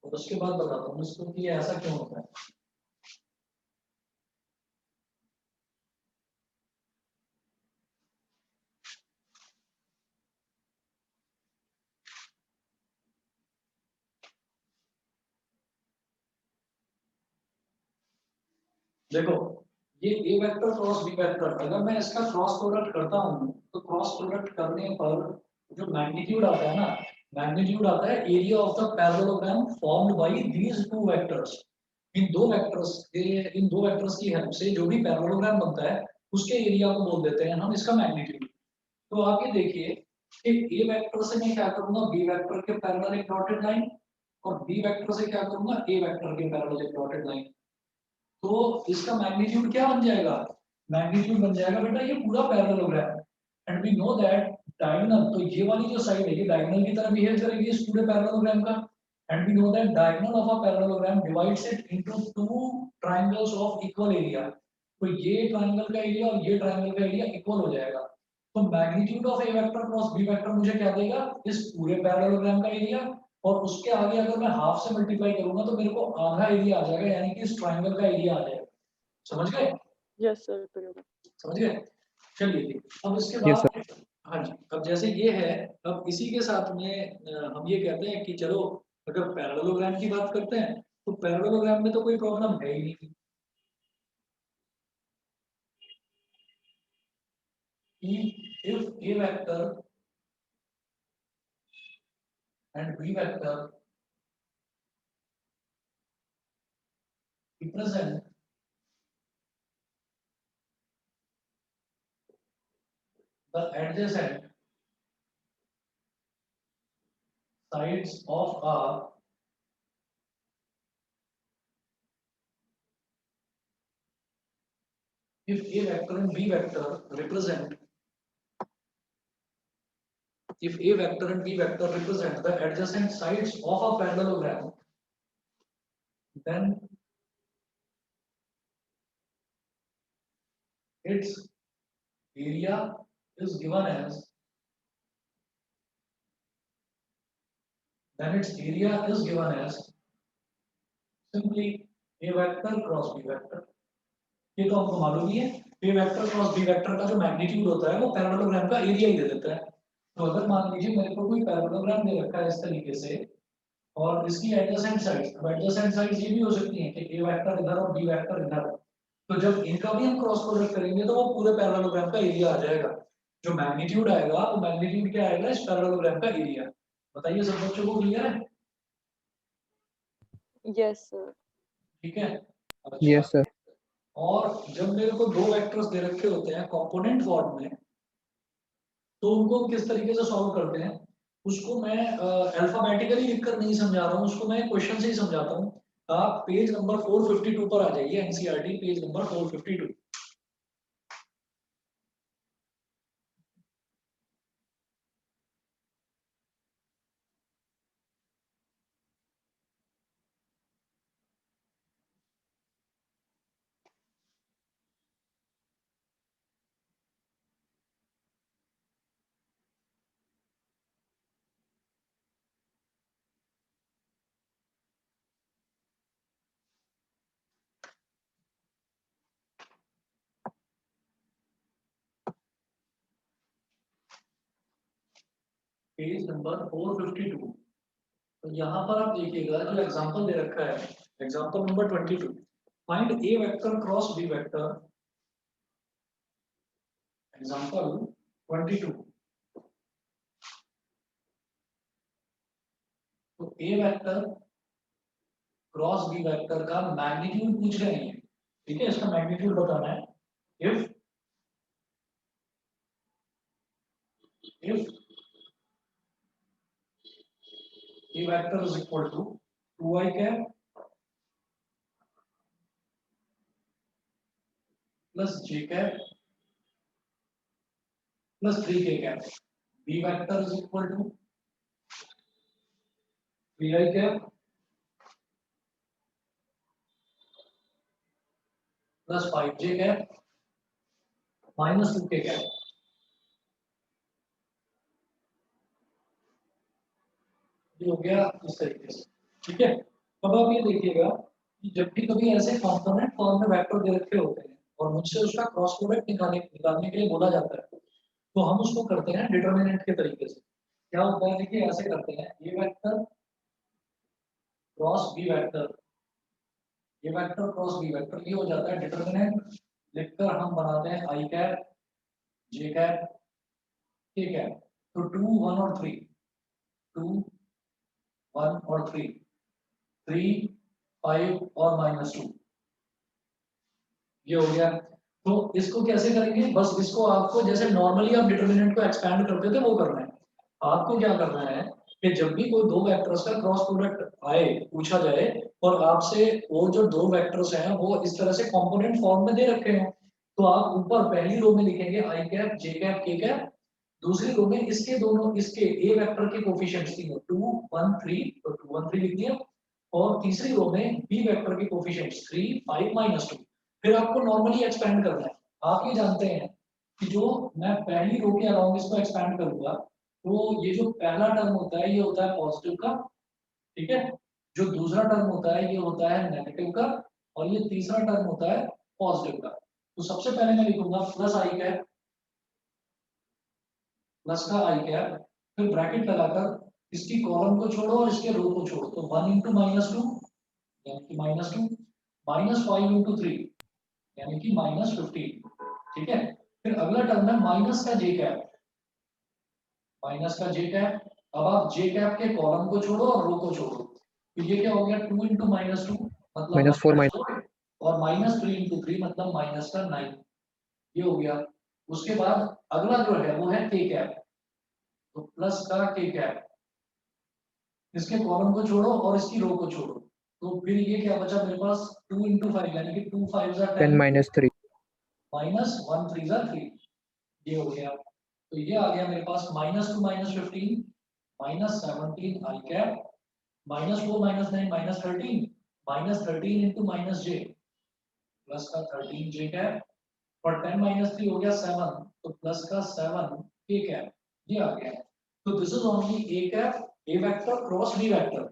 और उसके बाद बताता हूँ इसको कि ये ऐसा क्यों होता है। देखो, ये A vector cross B vector, अगर मैं इसका क्रॉस प्रोडक्ट करता हूँ तो क्रॉस प्रोडक्ट करने पर जो मैग्नीट्यूड आता है ना, मैग्नीट्यूड आता है area of the parallelogram formed by these two vectors. इन दो वेक्टर्स की हेल्प से जो भी पैरेललोग्राम बनता है उसके एरिया को बोल देते हैं हम इसका मैग्नीट्यूड। तो आप ये देखिए कि ए वेक्टर से मैं क्या करूंगा, बी वेक्टर के पैरेलल एक डॉटेड लाइन, और बी वेक्टर से क्या करूंगा, ए वेक्टर के पैरेलल एक डॉटेड लाइन। तो इसका मैग्नीट्यूड क्या बन जाएगा, मैग्नीट्यूड बन जाएगा बेटा ये पूरा parallelogram. And we know that diagonal, तो ये वाली जो साइड है ये डायगोनल की तरह बिहेव करेगी इस पूरे पैरेललोग्राम का। And we know that diagonal of a parallelogram divides it into two triangles of equal area. तो ये ट्रायंगल का एरिया और ये ट्रायंगल का एरिया इक्वल हो जाएगा। तो magnitude of A vector cross B vector मुझे क्या देगा, इस पूरे पैरेललोग्राम का एरिया, और उसके आगे अगर मैं हाफ से मल्टीप्लाई करूंगा तो मेरे को आधा एरिया आ जाएगा, यानी कि इस ट्रायंगल का एरिया आ जाएगा। समझ गए? यस सर, करिएगा। समझ गए? चलिए ठीक, अब इसके Yes, बाद हाँ जी, अब जैसे ये है, अब इसी के साथ में हम ये कहते हैं कि चलो अगर पैरेललोग्राम की बात करते हैं तो पैरेललोग्राम में तो कोई प्रॉब्लम है ही नहीं। If A vector and B vector represent the adjacent sides of a if A vector and B vector represent the adjacent sides of a parallelogram, then its area is given as simply A vector cross B vector. ये तो हमको मालूम ही है, A vector cross B vector का जो magnitude होता है वो पैरेललोग्राम का एरिया ही दे देता है। तो अगर मान लीजिए मेरे को कोई पैरेललोग्राम दे रखा है इस तरीके से और इसकी एडजेसेंट साइड्स, अब एडजेसेंट साइड्स ये भी हो सकती हैं कि A वेक्टर इधर और B वेक्टर इधर, तो जब इनका भी हम क्रॉस प्रोडक्ट करेंगे तो वो पूरे पैरेललोग्राम का एरिया आ जाएगा। जो मैग्नीट्यूड आएगा वो मैग्नीट्यूड क्या आएगा, इस पैरेललोग्राम का एरिया। बताइए सब बच्चों को क्लियर है? Yes, sir. ठीक है। अच्छा, यस सर। और जब मेरे को दो वेक्टर्स दे रखे होते हैं कंपोनेंट फॉर्म में, तो उनको किस तरीके से सॉल्व करते हैं उसको मैं अल्फाबेटिकली लिखकर नहीं समझा रहा हूँ, उसको मैं क्वेश्चन से ही समझाता हूँ। आप पेज नंबर 452 पर आ जाइए, NCERT page number 452। Page number 452। तो यहाँ पर आप देखिएगा जो एग्जांपल दे रखा है, example number 22, find A vector cross B vector. Example 22, तो A vector cross B vector का मैग्नीट्यूड पूछ रहे हैं, ठीक है, इसका मैग्नीट्यूड बताना है। If A vector is equal to 2i cap plus j cap plus 3k cap. B vector is equal to 3i cap plus 5j cap minus 2k cap. ये हो गया इस तरीके से, ठीक है। अब आप ये देखिएगा कि जब भी कभी ऐसे कंपोनेंट फॉर्म में वेक्टर दे रखे होते हैं और मुझसे उसका क्रॉस प्रोडक्ट निकालने के लिए बोला जाता है, तो हम उसको करते हैं डिटरमिनेंट के तरीके से। क्या होता है, देखिए ऐसे करते हैं, ये वेक्टर क्रॉस बी वेक्टर, ये वेक्टर क्रॉस बी वेक्टर, ये हो जाता है डिटरमिनेंट। लिखकर हम बनाते हैं आई कैप, जे कैप, के कैप। तो 2 1 और 3, 2 1 और 3, 3 5 और -2, ये हो गया। तो इसको कैसे करेंगे, बस इसको आपको जैसे नॉर्मली आप डिटरमिनेंट को एक्सपैंड करते थे वो करना है। आपको क्या करना है कि जब भी कोई दो वेक्टर्स का क्रॉस प्रोडक्ट आए, पूछा जाए, और आपसे वो जो दो वेक्टर्स हैं वो इस तरह से कंपोनेंट फॉर्म में दे रखे हो, तो आप ऊपर पहली रो में लिखेंगे आई कैप, जे कैप, के कैप। दूसरी रो में इसके दोनों, इसके ए वेक्टर के कोफिशिएंट्स तीनों 2 1 3, तो 2 1 3 लिख दिया। और तीसरी रो में बी वेक्टर के कोफिशिएंट्स 3 5 -2। फिर आपको नॉर्मली एक्सपैंड करना है। आप ये जानते हैं कि जो मैं पहली रो के अराउंड इसको एक्सपैंड करूंगा, तो ये जो पहला टर्म होता है ये होता है पॉजिटिव का, ठीक है। जो दूसरा टर्म होता है ये होता है नेगेटिव का, और ये तीसरा टर्म होता है पॉजिटिव का। तो सबसे पहले मैं लिखूंगा प्लस आई कैप, प्लस का आई कैप, फिर ब्रैकेट लगाकर इसकी कॉलम को छोड़ो और इसके रो को छोड़ो, तो 1 × -2 यानी कि -2, -5 × 3 यानी कि -15, ठीक है। फिर अगला टर्म है माइनस का जे कैप, माइनस का जे कैप। अब आप जे कैप के कॉलम को छोड़ो और रो को छोड़ो, तो ये क्या हो गया, 2 × -2 मतलब -4, और -3 × 3 मतलब -9, ये हो गया। उसके बाद अगला जो है वो है के कैप, तो प्लस का के कैप, इसके कॉलम को छोड़ो और इसकी रो को छोड़ो, तो फिर ये क्या बचा मेरे पास, 2 × 5 यानी कि 2 5 10 10 -3 माइनस 1 3 जा 3, ये हो गया। तो ये आ गया मेरे पास -2 -15 -17 आई कैप -4 -9 -13 इंटू -j प्लस का 13 जे कैप और 10 - 3 हो गया 7 तो प्लस का 7 के कैप, ये आ गया। तो this is only A cap A vector cross B vector,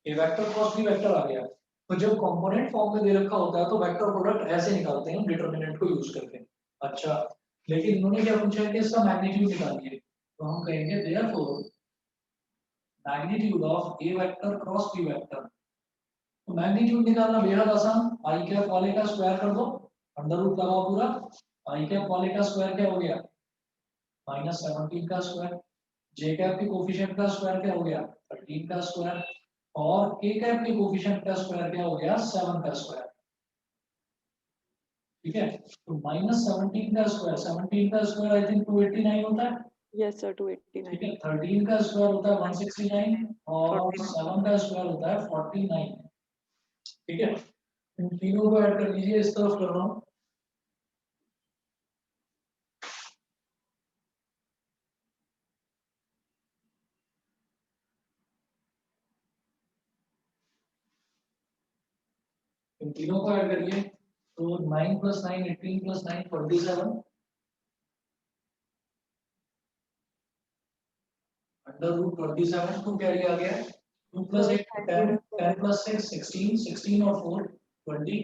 A vector cross B vector आ गया। तो जब कंपोनेंट फॉर्म में दे रखा होता है तो वेक्टर प्रोडक्ट ऐसे निकालते हैं डिटरमिनेंट को यूज करके। अच्छा, लेकिन इन्होंने क्या पूछा है कि इसका मैग्नीट्यूड निकालिए, तो हम कहेंगे therefore magnitude of A vector cross B vector. तो मैग्नीट्यूड निकालना बेहद आसान, आई कैप वाले का स्क्वायर कर दो, अंडर रूट लगाओ पूरा, आई कैप वाले का स्क्वायर क्या हो गया -17 का स्क्वायर, जे कैप के कोफिशिएंट का स्क्वायर क्या हो गया 13 का स्क्वायर और के कैप के कोफिशिएंट का स्क्वायर क्या हो गया 7 का स्क्वायर। ठीक है, तो -17 का स्क्वायर, 17 का स्क्वायर आई थिंक 289 होता है। Yes, sir. 289. ठीक है, 13 का स्क्वायर होता है 169 और 49. 7 का स्क्वायर होता है 49। ठीक है, इन तीनों को ऐड कर लीजिए, इस तरफ कर रहा हूँ। इन तीनों को ऐड करिए, तो 9 + 9 18 + 9 27 अंडर रूट 27 को कैरी आ गया 2 + 8 10 10 + 6 16 16 और 4 20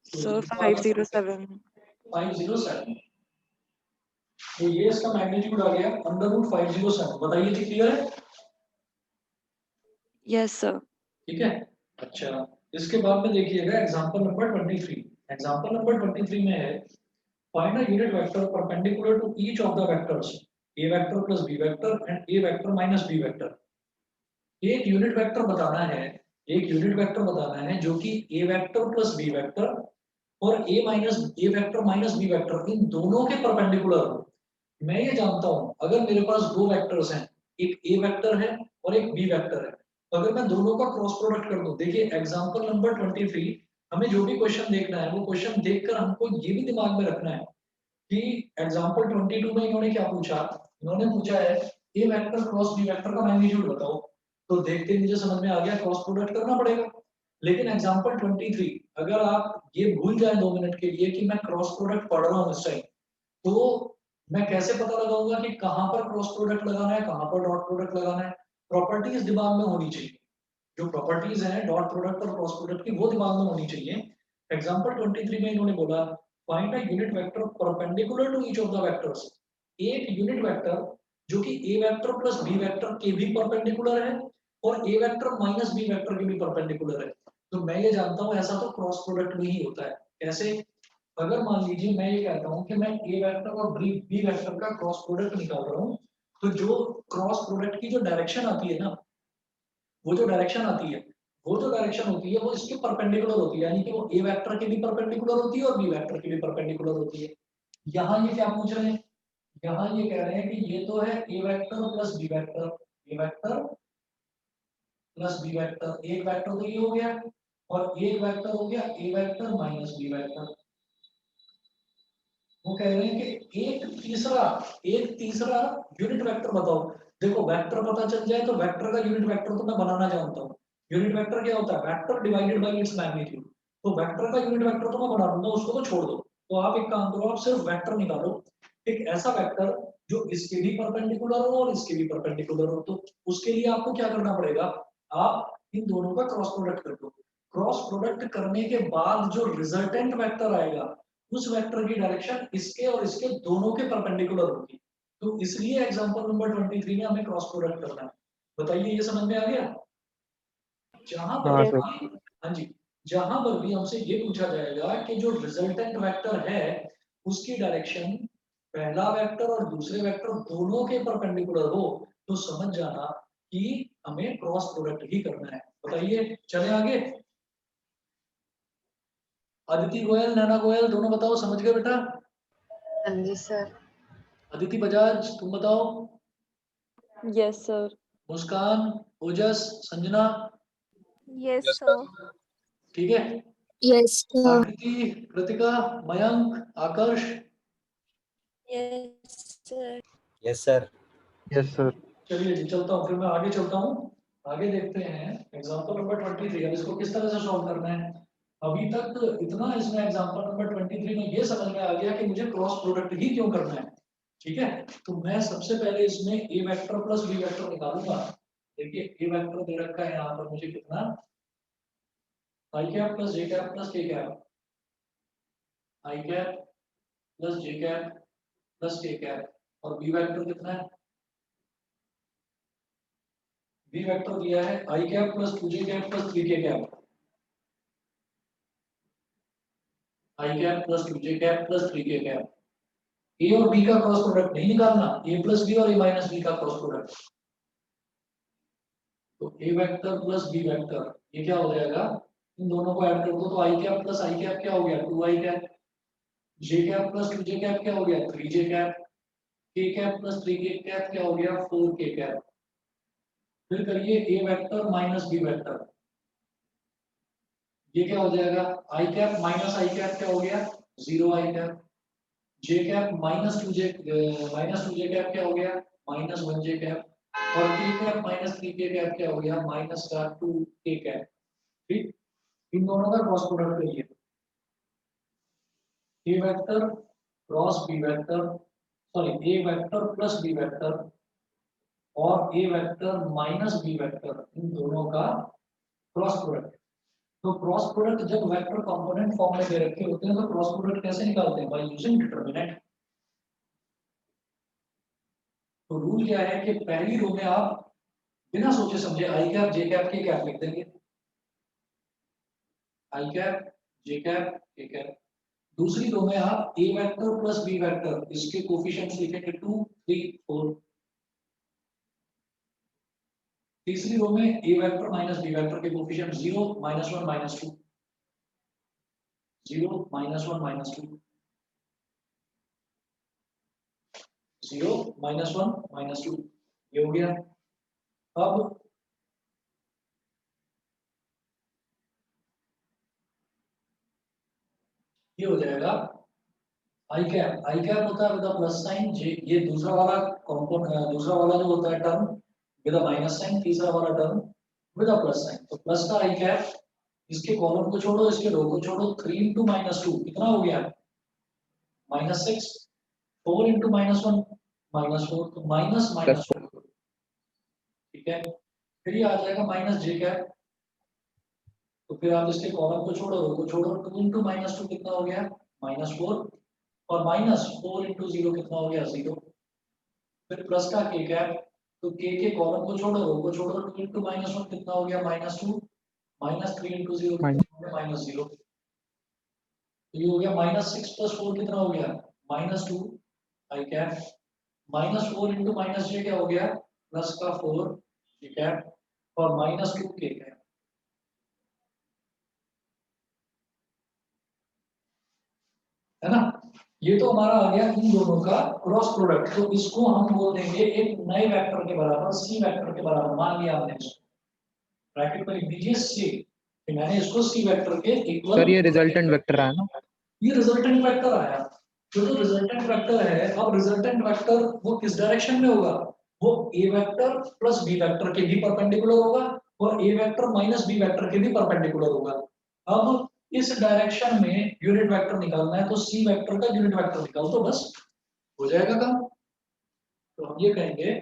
Sir, 507. 507। तो ये इसका मैग्नीट्यूड आ गया अंडर रूट 507। बताइए जी, क्लियर है? Yes, sir. ठीक है, अच्छा इसके बाद में देखिएगा एग्जांपल नंबर 23। एग्जांपल नंबर 23 में है find a unit vector perpendicular to each of the vectors a vector plus b vector and a vector minus b vector. एक यूनिट वेक्टर बताना है, एक यूनिट वेक्टर बताना है जो कि a vector plus b vector और a vector minus b vector इन दोनों के परपेंडिकुलर हो। मैं ये जानता हूं अगर मेरे पास दो वेक्टर्स हैं, एक a वेक्टर है और एक b वेक्टर है, तो अगर मैं दोनों का क्रॉस प्रोडक्ट कर दूं, देखिए एग्जांपल नंबर 23 हमें जो भी क्वेश्चन देखना है वो क्वेश्चन देखकर हमको ये भी दिमाग में रखना है कि एग्जांपल 22 में इन्होंने क्या पूछा, इन्होंने पूछा है ए वेक्टर क्रॉस बी वेक्टर का मैग्नीट्यूड बताओ। तो देखते मुझे समझ में आ गया क्रॉस प्रोडक्ट करना पड़ेगा। लेकिन एग्जांपल 23 अगर आप ये भूल जाए 2 मिनट के लिए कि मैं क्रॉस प्रोडक्ट पढ़ रहा हूँ इस टाइम, तो मैं कैसे पता लगाऊंगा कि कहां पर क्रॉस प्रोडक्ट लगाना है, कहां पर डॉट प्रोडक्ट लगाना है? प्रॉपर्टीज दिमाग में होनी चाहिए, जो प्रॉपर्टीज हैं डॉट प्रोडक्ट और क्रॉस प्रोडक्ट की, वो दिमाग में होनी चाहिए। एग्जांपल 23 में इन्होंने बोला find a unit vector perpendicular to each of the vectors. एक यूनिट वेक्टर जो कि A vector plus B vector के भी परपेंडिकुलर है और A vector minus B vector के भी परपेंडिकुलर है। तो मैं ये जानता हूं ऐसा तो क्रॉस प्रोडक्ट में ही होता है। कैसे? अगर मान लीजिए मैं ये कहता हूं कि मैं ए वेक्टर और बी वेक्टर का क्रॉस प्रोडक्ट निकाल रहा हूं, तो जो क्रॉस प्रोडक्ट की जो डायरेक्शन आती है ना, वो जो डायरेक्शन आती है, वो जो डायरेक्शन होती है वो इसके परपेंडिकुलर होती है, यानी कि वो ए वेक्टर के भी परपेंडिकुलर होती है और बी वेक्टर के भी परपेंडिकुलर होती है। यहाँ ये क्या पूछ रहे हैं, यहाँ ये कह रहे हैं कि ये तो है ए vector plus B vector, A vector plus B vector, एक वेक्टर तो ये हो गया और एक वेक्टर हो गया ए वेक्टर माइनस बी वेक्टर। वो कह रहे हैं कि एक तीसरा यूनिट वेक्टर बताओ। देखो वेक्टर पता चल जाए तो वेक्टर का यूनिट वेक्टर तो मैं बनाना जानता हूँ। यूनिट वेक्टर क्या होता है? Vector divided by its magnitude. तो वेक्टर का यूनिट वेक्टर तो मैं बना दूंगा, उसको तो छोड़ दो। तो आप एक काम करो, आप सिर्फ वेक्टर निकालो, एक ऐसा वेक्टर जो इसके भी परपेंडिकुलर हो और इसके भी परपेंडिकुलर हो। तो उसके लिए आपको क्या करना पड़ेगा, आप इन दोनों का क्रॉस प्रोडक्ट कर दो। क्रॉस प्रोडक्ट करने के बाद जो रिजल्टेंट वेक्टर आएगा उस वेक्टर की डायरेक्शन इसके और इसके दोनों के परपेंडिकुलर होगी। तो इसलिए एग्जांपल नंबर 23 में हमें क्रॉस प्रोडक्ट करना है। बताइए ये समझ में आ गया? जहां पर हाँ Yes. सर। हाँ जी, जहां पर भी हमसे ये पूछा जाएगा कि जो रिजल्टेंट वेक्टर है उसकी डायरेक्शन पहला वेक्टर और दूसरे वेक्टर दोनों के परपेंडिकुलर हो, तो समझ जाना कि हमें क्रॉस प्रोडक्ट ही करना है। बताइए, चले आगे। अदिति गोयल, नैना गोयल दोनों बताओ, समझ गए बेटा? हाँ जी सर। अदिति बजाज तुम बताओ। Yes, sir. मुस्कान, ओजस, संजना, Yes, sir. ठीक है? Yes, sir. आकृति, Kritika, Mayank, आकर्ष, Yes, sir. Yes, sir. Yes sir. चलिए जी चलता हूँ, फिर मैं आगे चलता हूँ। आगे देखते हैं एग्जाम्पल नंबर 23। अब इसको किस तरह से सॉल्व करना है। अभी तक इतना इसमें एग्जाम्पल नंबर 23 में ये समझ में आ गया कि मुझे क्रॉस प्रोडक्ट ही क्यों करना है। ठीक है, तो मैं सबसे पहले इसमें ए वेक्टर प्लस बी वेक्टर निकालूंगा। देखिए ए वेक्टर दे रखा है यहाँ पर मुझे कितना, i cap plus j cap plus k cap, i cap plus j cap plus k cap, और बी वेक्टर कितना है, बी वेक्टर दिया है i cap plus 2j cap plus 3k cap, i cap plus 2j cap plus 3k cap. A और B का cross product नहीं निकालना, ए plus B और ए माइनस बी का क्रॉस प्रोडक्ट। तो A vector plus B vector ये क्या हो जाएगा, इन दोनों को ऐड कर दो तो आई कैप प्लस आई कैप क्या हो गया 2i कैप, जे कैप प्लस 2j कैप क्या हो गया 3j कैप, के कैप प्लस 3k कैप क्या हो गया 4k कैप। फिर करिए A vector minus B vector, ये क्या हो जाएगा आई कैप माइनस आई कैप क्या हो गया 0 आई कैप, जे कैप माइनस 2j कैप क्या हो गया माइनस 1j कैप, और के कैप माइनस 3k कैप क्या हो गया माइनस का 2k कैप। ठीक, इन दोनों का क्रॉस प्रोडक्ट करिए, A vector cross B vector, sorry A vector plus B vector और A vector minus B vector, इन दोनों का क्रॉस प्रोडक्ट। तो क्रॉस प्रोडक्ट जब वेक्टर कंपोनेंट फॉर्म में दे रखे होते हैं तो क्रॉस प्रोडक्ट कैसे निकालते हैं, बाय यूजिंग डिटरमिनेंट। तो रूल क्या है कि पहली रो में आप बिना सोचे समझे आई कैप जे कैप के कैप लिख देंगे, आई कैप जे कैप के कैप। दूसरी रो में आप ए वेक्टर प्लस बी वेक्टर, इसके कोफिशिएंट्स लिखेंगे 2 3 4। तीसरी रो में ए वेक्टर माइनस बी वेक्टर के कोफिशिएंट 0 -1 -2, 0 -1 -2, 0 -1 -2, ये हो गया। अब ये हो जाएगा आई कैप होता है विद प्लस साइन, जे ये दूसरा वाला कंपोनेंट, दूसरा वाला जो होता है टर्म विद माइनस साइन, तीसरा वाला टर्म विद प्लस साइन। तो प्लस का आई कैप, इसके कॉलम को छोड़ो इसके रो को छोड़ो, 3 × -2 कितना हो गया -6, 4 × -1 -4, तो माइनस माइनस 4। ठीक है, फिर ये आ जाएगा माइनस जे कैप, तो फिर आप इसके कॉलम को छोड़ो रो को छोड़ो, 2 × -2 कितना हो गया -4, और -4 × 0 कितना हो गया 0। फिर प्लस का के कैप, तो के कॉलम को छोड़ो रो को छोड़ो, 2 × -1 कितना हो गया -2, -3 × 0 कितना हो गया -0। तो ये हो गया -6 + 4 कितना हो गया -2 आई कैप, -4 × -j क्या हो गया प्लस का 4 जे कैप, और -2 के कैप। है ना, ये तो हमारा आ गया इन दोनों का क्रॉस प्रोडक्ट। तो इसको हम बोल देंगे एक नए वेक्टर के बराबर, सी वेक्टर के बराबर। मान लिया हमने इसको ब्रैकेट में लिख दीजिए सी, कि मैंने इसको सी वेक्टर के इक्वल। सर ये रिजल्टेंट वेक्टर आया ना, ये रिजल्टेंट वेक्टर आया। जो रिजल्टेंट वेक्टर है, अब रिजल्टेंट वेक्टर वो किस डायरेक्शन में होगा, वो ए वेक्टर प्लस बी वेक्टर के भी परपेंडिकुलर होगा और A vector minus B vector के भी परपेंडिकुलर होगा। अब इस डायरेक्शन में यूनिट वेक्टर निकालना है, तो सी वेक्टर का यूनिट वेक्टर निकाल तो बस हो जाएगा काम। तो हम ये कहेंगे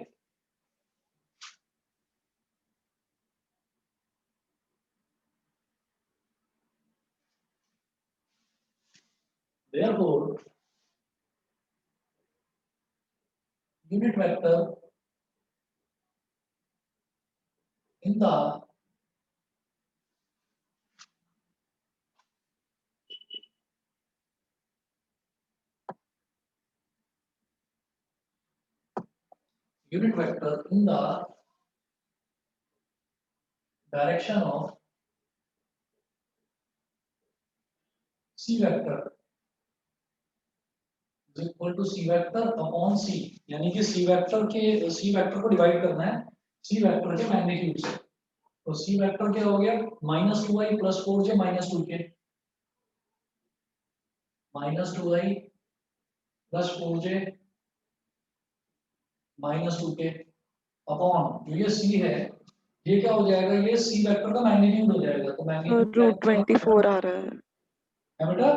therefore unit vector in the unit vector in the direction of c vector is equal to c vector upon c, यानी कि c वेक्टर को डिवाइड करना है c वेक्टर के मैग्नीट्यूड से। तो c वेक्टर क्या हो गया -2i + 4j -2k, minus 2i plus 4j minus 2k upon जो ये c है ये क्या हो जाएगा, ये c वेक्टर का मैग्नीट्यूड हो जाएगा। तो मैग्नीट्यूड रूट 24 आ रहा है है बेटा।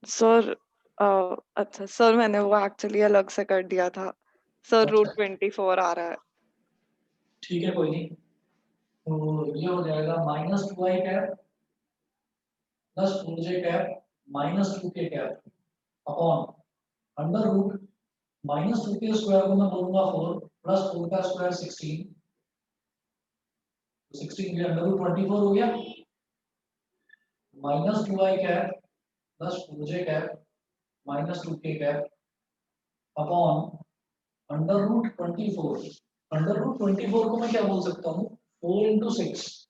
सर। अच्छा सर, मैंने वो एक्चुअली अलग से कर दिया था सर। अच्छा। रूट 24 आ रहा है। ठीक है कोई नहीं, तो ये हो जाएगा minus 2i cap plus 4j cap minus 2k cap upon under root minus 2k square को मैं बोलूंगा 4 प्लस 4 का स्क्वायर 16, तो 16 के अंडर रूट 24 हो गया minus 2i cap plus 4j cap minus 2k cap upon under root 24। Under root 24 को मैं क्या बोल सकता हूँ 4 इंटू 6,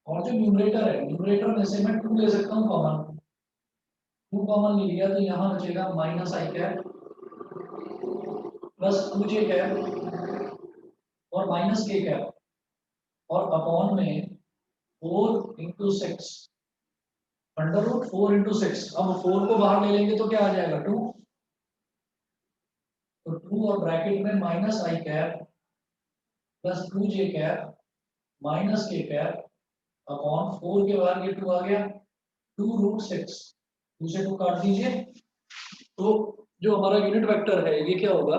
और जो न्यूमरेटर है न्यूमरेटर में से मैं 2 ले सकता हूँ कॉमन, 2 कॉमन ले लिया तो यहाँ बचेगा minus i cap plus 2j cap और माइनस k कैप और अपॉन में 4 इंटू 6 अंडर रूट 4 इंटू 6। अब 4 को बाहर ले लेंगे तो क्या आ जाएगा 2, तो 2 और ब्रैकेट में minus i cap plus 2j cap minus k cap upon 4 के बाद ये 2 आ गया 2 रूट 6, 2 से 2 काट दीजिए। तो जो हमारा यूनिट वेक्टर है ये क्या होगा,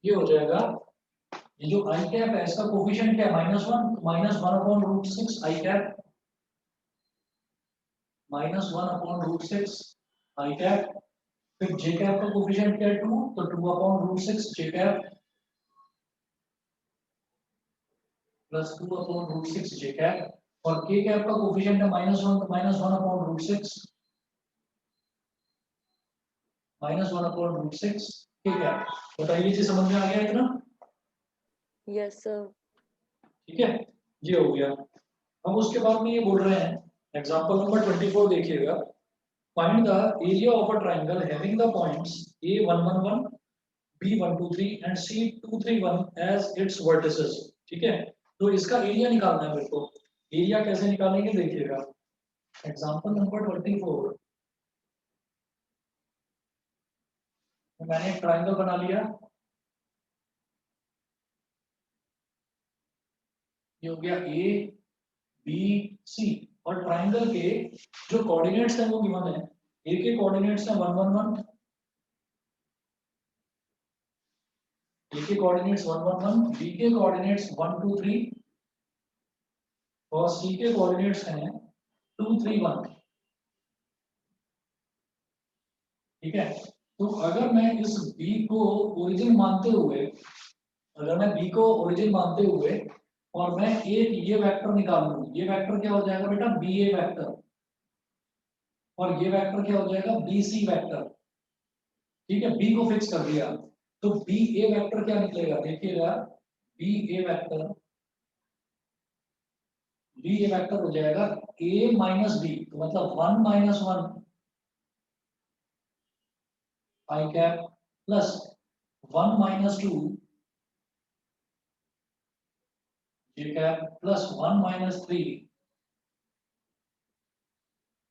ये हो जाएगा, ये जो आई कैप है इसका कोफिशिएंट क्या है -1, -1 अपॉन रूट 6 आई कैप -1 अपॉन रूट 6 आई कैप। फिर जे कैप का कोफिशिएंट क्या है 2, तो 2 अपॉन रूट 6 जे कैप प्लस 2 अपॉन रूट 6 जे कैप और के कैप का कोफिशिएंट है -1, तो -1 अपॉन रूट 6 -1 अपॉन रूट 6 के कैप। बताइए जी समझ में आ गया इतना? Yes sir. ठीक है, ये हो गया। हम उसके बाद में ये बोल रहे हैं एग्जांपल नंबर 24 देखिएगा। Find the area of a triangle having the points A111 B123 and C231 as its vertices. ठीक है, तो इसका एरिया निकालना है मेरे को। एरिया कैसे निकालेंगे देखिएगा। एग्जांपल नंबर 24 मैंने एक ट्रायंगल बना लिया, ये हो गया A B C और ट्रायंगल के जो कोऑर्डिनेट्स हैं वो गिवन है। A के कोऑर्डिनेट्स हैं 111, A के कोऑर्डिनेट्स 111, B के कोऑर्डिनेट्स 123 और C के कोऑर्डिनेट्स हैं 231। ठीक है, तो अगर मैं इस B को ओरिजिन मानते हुए, अगर मैं B को ओरिजिन मानते हुए और मैं एक ये वेक्टर निकाल लूं, ये वेक्टर क्या हो जाएगा बेटा BA वेक्टर, और ये वेक्टर क्या हो जाएगा BC वेक्टर। ठीक है, B को फिक्स कर दिया तो BA वेक्टर क्या निकलेगा देखिएगा, BA वेक्टर हो जाएगा A माइनस B, तो मतलब 1 minus 1 I cap plus 1 minus 2 J cap plus 1 minus 3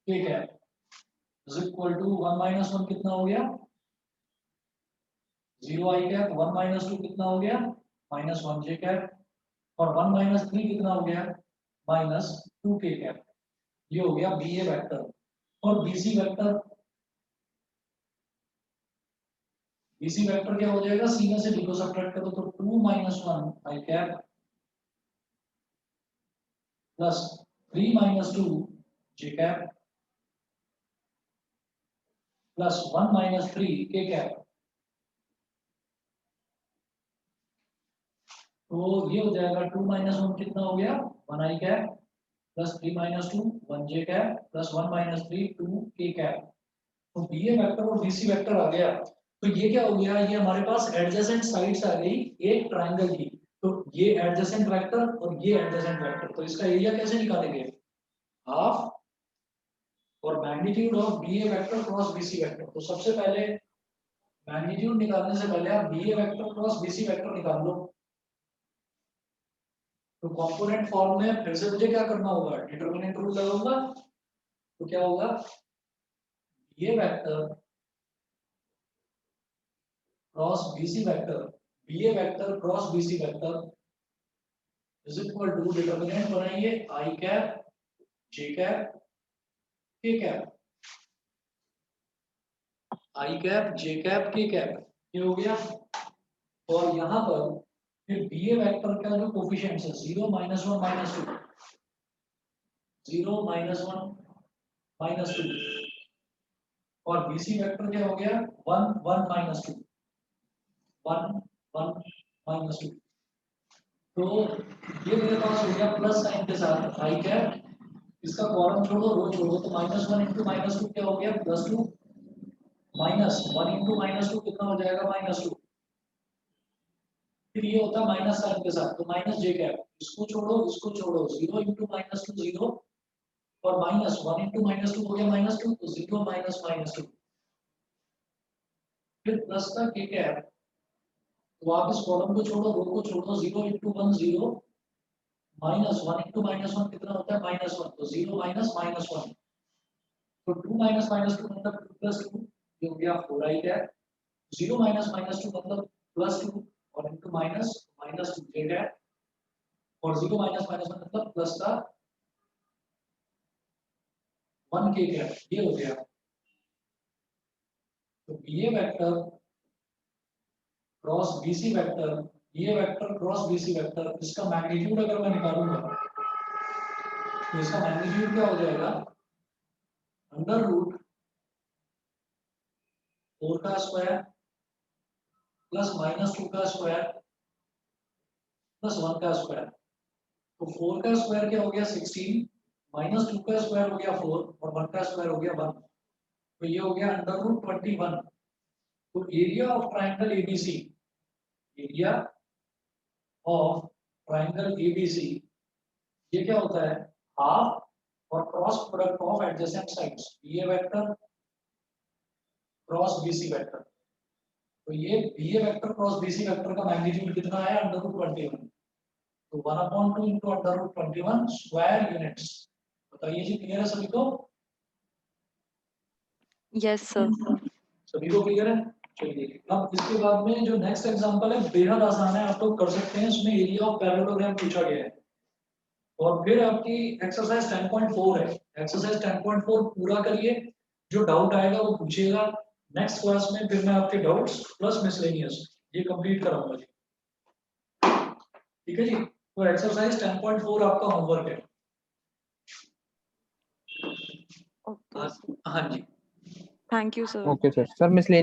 K cap is equal to 1 minus 1 कितना हो गया 0 आई कैप, 1 माइनस 2 कितना हो गया -1 जे कैप और 1 माइनस 3 कितना हो गया -2 के कैप। ये हो गया BA वेक्टर। और BC वेक्टर, BC वेक्टर क्या हो जाएगा, C में से D को सब्ट्रैक्ट करो तो 2 minus 1 I cap plus 3 minus 2 J cap plus 1 minus 3 K cap. तो ये हो जाएगा 2 माइनस 1 कितना हो गया 1 I cap plus 3 minus 2 1 j cap plus 1 minus 3 2 के कैप। तो BA वेक्टर और BC वेक्टर आ गया। तो ये क्या हो गया, ये हमारे पास एडजेसेंट साइड्स आ गई एक ट्रायंगल की। तो ये एडजेसेंट वेक्टर और ये एडजेसेंट वेक्टर, तो इसका एरिया कैसे निकालेंगे, हाफ और magnitude of BA vector cross BC vector. तो सबसे पहले मैग्नीट्यूड निकालने से पहले आप BA vector cross BC vector निकाल लो। तो कंपोनेंट फॉर्म में फिर से मुझे क्या करना होगा, डिटरमिनेंट रूल लगाऊंगा। तो क्या होगा, BA vector cross BC vector, BA vector cross BC vector is equal to, determinant बनाइए, I cap J cap K cap, I cap J cap K cap, ये हो गया। और यहाँ पर फिर BA वेक्टर का जो कोफिशिएंट्स है 0 -1 -2, 0 -1 -2, और BC वेक्टर क्या हो गया 1 1 -2, 1 1 -2। तो ये मेरे पास हो गया प्लस साइन के साथ आई कैप, इसका कॉलम छोड़ो रो छोड़ो, तो -1 × -2 क्या हो गया +2, -1 × -2 कितना हो जाएगा -2। फिर ये होता है माइनस साइन के साथ, तो माइनस जे कैप, इसको छोड़ो 0 × -2 0, और -1 × -2 हो गया -2, तो 0 -2। फिर प्लस का के कैप, तो आप इस कॉलम को छोड़ो रो को छोड़ो, 0 × 1 0, -1 × -1 कितना होता है -1, तो 0 -1। तो 2 -2 मतलब 2 + 2, ये हो गया 4i कैप, 0 -2 मतलब +2, और इनटू -2 j कैप, और 0 -1 मतलब प्लस का 1 k कैप, ये हो गया। तो BA vector cross BC vector, BA vector cross BC vector, इसका मैग्नीट्यूड अगर मैं निकालूंगा तो इसका मैग्नीट्यूड क्या हो जाएगा, √4 का स्क्वायर प्लस -2 का स्क्वायर प्लस 1 का स्क्वायर। तो 4 का स्क्वायर क्या हो गया 16, -2 का स्क्वायर हो गया 4, और 1 का स्क्वायर हो गया 1, तो ये हो गया √21। तो area of triangle ABC, area of triangle ABC, ये क्या होता है हाफ और cross product of adjacent sides, BA vector cross BC vector. तो ये BA vector cross BC vector का मैग्नीट्यूड कितना है √21, तो 1/2 × √21 स्क्वायर यूनिट्स। बताइए जी, क्लियर है सभी को? Yes sir. सभी को क्लियर है? चलिए अब इसके बाद में जो नेक्स्ट एग्जांपल है बेहद आसान है, आप लोग कर सकते हैं। इसमें एरिया ऑफ पैरेललोग्राम पूछा गया है, और फिर आपकी एक्सरसाइज 10.4 है। एक्सरसाइज 10.4 पूरा करिए, जो डाउट आएगा वो पूछिएगा नेक्स्ट क्लास में, फिर मैं आपके डाउट्स प्लस मिसलेनियस ये कंप्लीट कराऊंगा जी। ठीक है जी, तो एक्सरसाइज 10.4 आपका होमवर्क है। ओके सर, हाँ जी, thank you sir. Okay sir. Sir miscellaneous